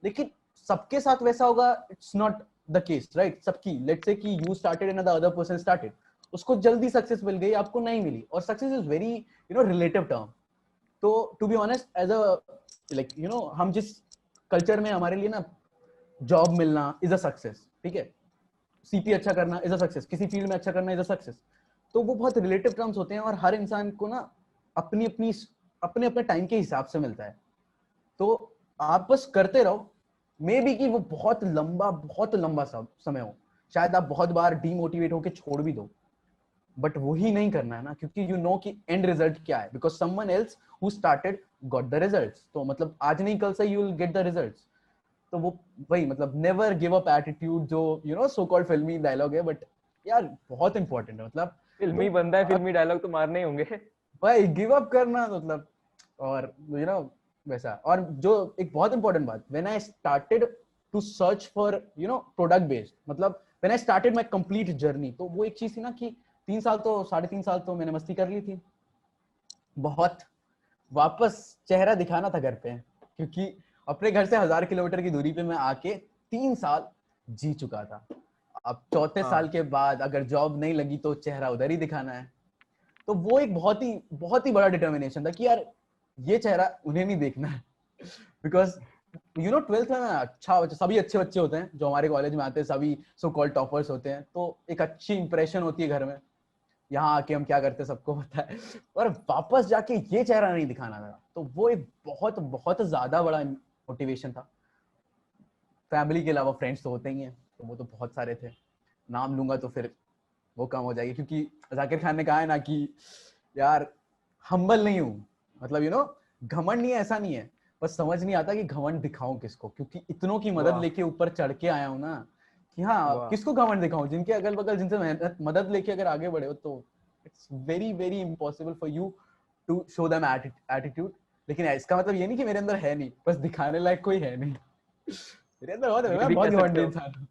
लेकिन सबके साथ वैसा होगा, it's not the case, right? सबकी, लेट्स से कि you started and the other person started, उसको जल्दी सक्सेस मिल गई, आपको नहीं मिली, और success is very relative term. तो to be honest as a like हम जिस कल्चर में, हमारे लिए ना जॉब मिलना इज अ सक्सेस, ठीक है, सीपी अच्छा करना इज अ सक्सेस, किसी फील्ड में अच्छा करना इज अ सक्सेस, तो वो बहुत रिलेटिव टर्म्स होते हैं और हर इंसान को ना अपनी अपनी अपने अपने टाइम के हिसाब से मिलता है। तो आप बस करते रहो, मे बी कि वो बहुत लंबा समय हो, शायद आप बहुत बार डीमोटिवेट होकर छोड़ भी दो, बट वही नहीं करना है ना, क्योंकि यू नो कि एंड रिजल्ट क्या है, because someone else who started got the results. तो मतलब आज नहीं कल से you will get the results. तो वो वही मतलब नेवर गिव अप एटीट्यूड, जो सो कॉल्ड फिल्मी डायलॉग है, बट यार बहुत इंपॉर्टेंट है, मतलब फिल्मी बंदा है, फिल्मी डायलॉग तो मारने ही होंगे भाई, गिव अप करना मतलब, और वैसा। और जो एक बहुत इंपॉर्टेंट बात, when I started to search for product based, मतलब when I started my complete journey, तो वो एक चीज थी ना कि 3 साल तो मैंने मस्ती कर ली थी बहुत, वापस चेहरा दिखाना था घर पे, क्योंकि अपने घर से 1000 किलोमीटर की दूरी पे मैं आके 3 साल जी चुका था। अब चौथे साल के बाद अगर जॉब नहीं लगी तो चेहरा उधर ही दिखाना है। तो वो एक बहुत ही बड़ा डिटर्मिनेशन था कि यार ये चेहरा उन्हें नहीं देखना है, बिकॉज 12th में अच्छा, सभी अच्छे बच्चे होते हैं जो हमारे कॉलेज में आते हैं, सभी सो कॉल्ड टॉपर्स होते हैं, तो एक अच्छी इंप्रेशन होती है घर में, यहाँ आके हम क्या करते हैं सबको पता है, और वापस जाके ये चेहरा नहीं दिखाना था। तो वो एक बहुत ज्यादा बड़ा मोटिवेशन था। फैमिली के अलावा फ्रेंड्स तो होते ही हैं, तो वो तो बहुत सारे थे, नाम लूंगा तो फिर वो कम हो जाएगी, क्योंकि जाकिर खान ने कहा है ना कि यार हम्बल नहीं हूँ, मतलब घमंड नहीं है, ऐसा नहीं है, बस समझ नहीं आता कि घमंड दिखाऊं किसको, क्योंकि इतनों की मदद लेके ऊपर चढ़ के आया हूं ना, कि हाँ किसको घमंड दिखाऊं, जिनके अगल बगल जिनसे मदद लेके अगर आगे बढ़े हो, तो it's very very impossible for you to show them attitude. लेकिन इसका मतलब ये नहीं कि मेरे अंदर है नहीं, बस दिखाने लायक कोई है नहीं। मेरे अंदर बहुत घमंडी इंसान हूँ,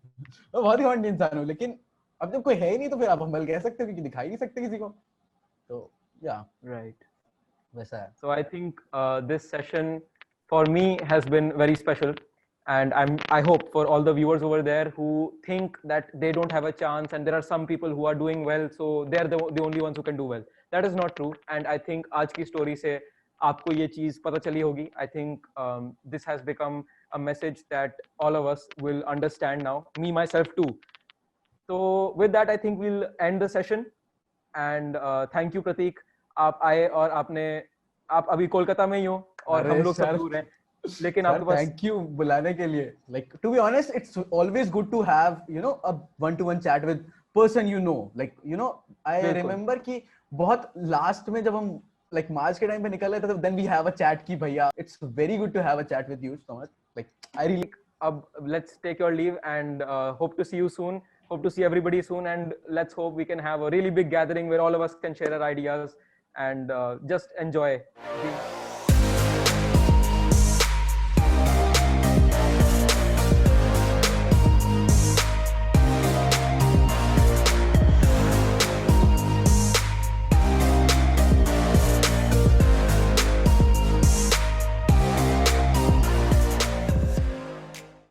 मैं बहुत घमंडी इंसान हूँ, लेकिन अब जब कोई है ही नहीं तो फिर आप हम्बल कह सकते हो, क्योंकि दिखाई नहीं सकते किसी को। तो या राइट, वैसा है। So I think this session for me has been very special, and I hope for all the viewers over there who think that they don't have a chance, and there are some people who are doing well, so they're the only ones who can do well. That is not true, and I think आज की story से आपको ये चीज पता चली होगी. I think this has become a message that all of us will understand now, me myself too. So with that, I think we'll end the session, and thank you Pratik, आप आए और आप अभी कोलकाता में ही हो और हम लोग सब दूर हैं, लेकिन आपके पास, थैंक यू बुलाने के लिए। Like to be honest it's always good to have a one to one chat with person like I remember कि बहुत लास्ट में जब हम like मार्च के टाइम पे निकल रहे थे, तो then we have a chat कि भैया it's very good to have a chat with you so much. Like I really let's take your leave and hope to see you soon. Hope to see everybody soon, and let's hope we can have a really big gathering where all of us can share our ideas and just enjoy.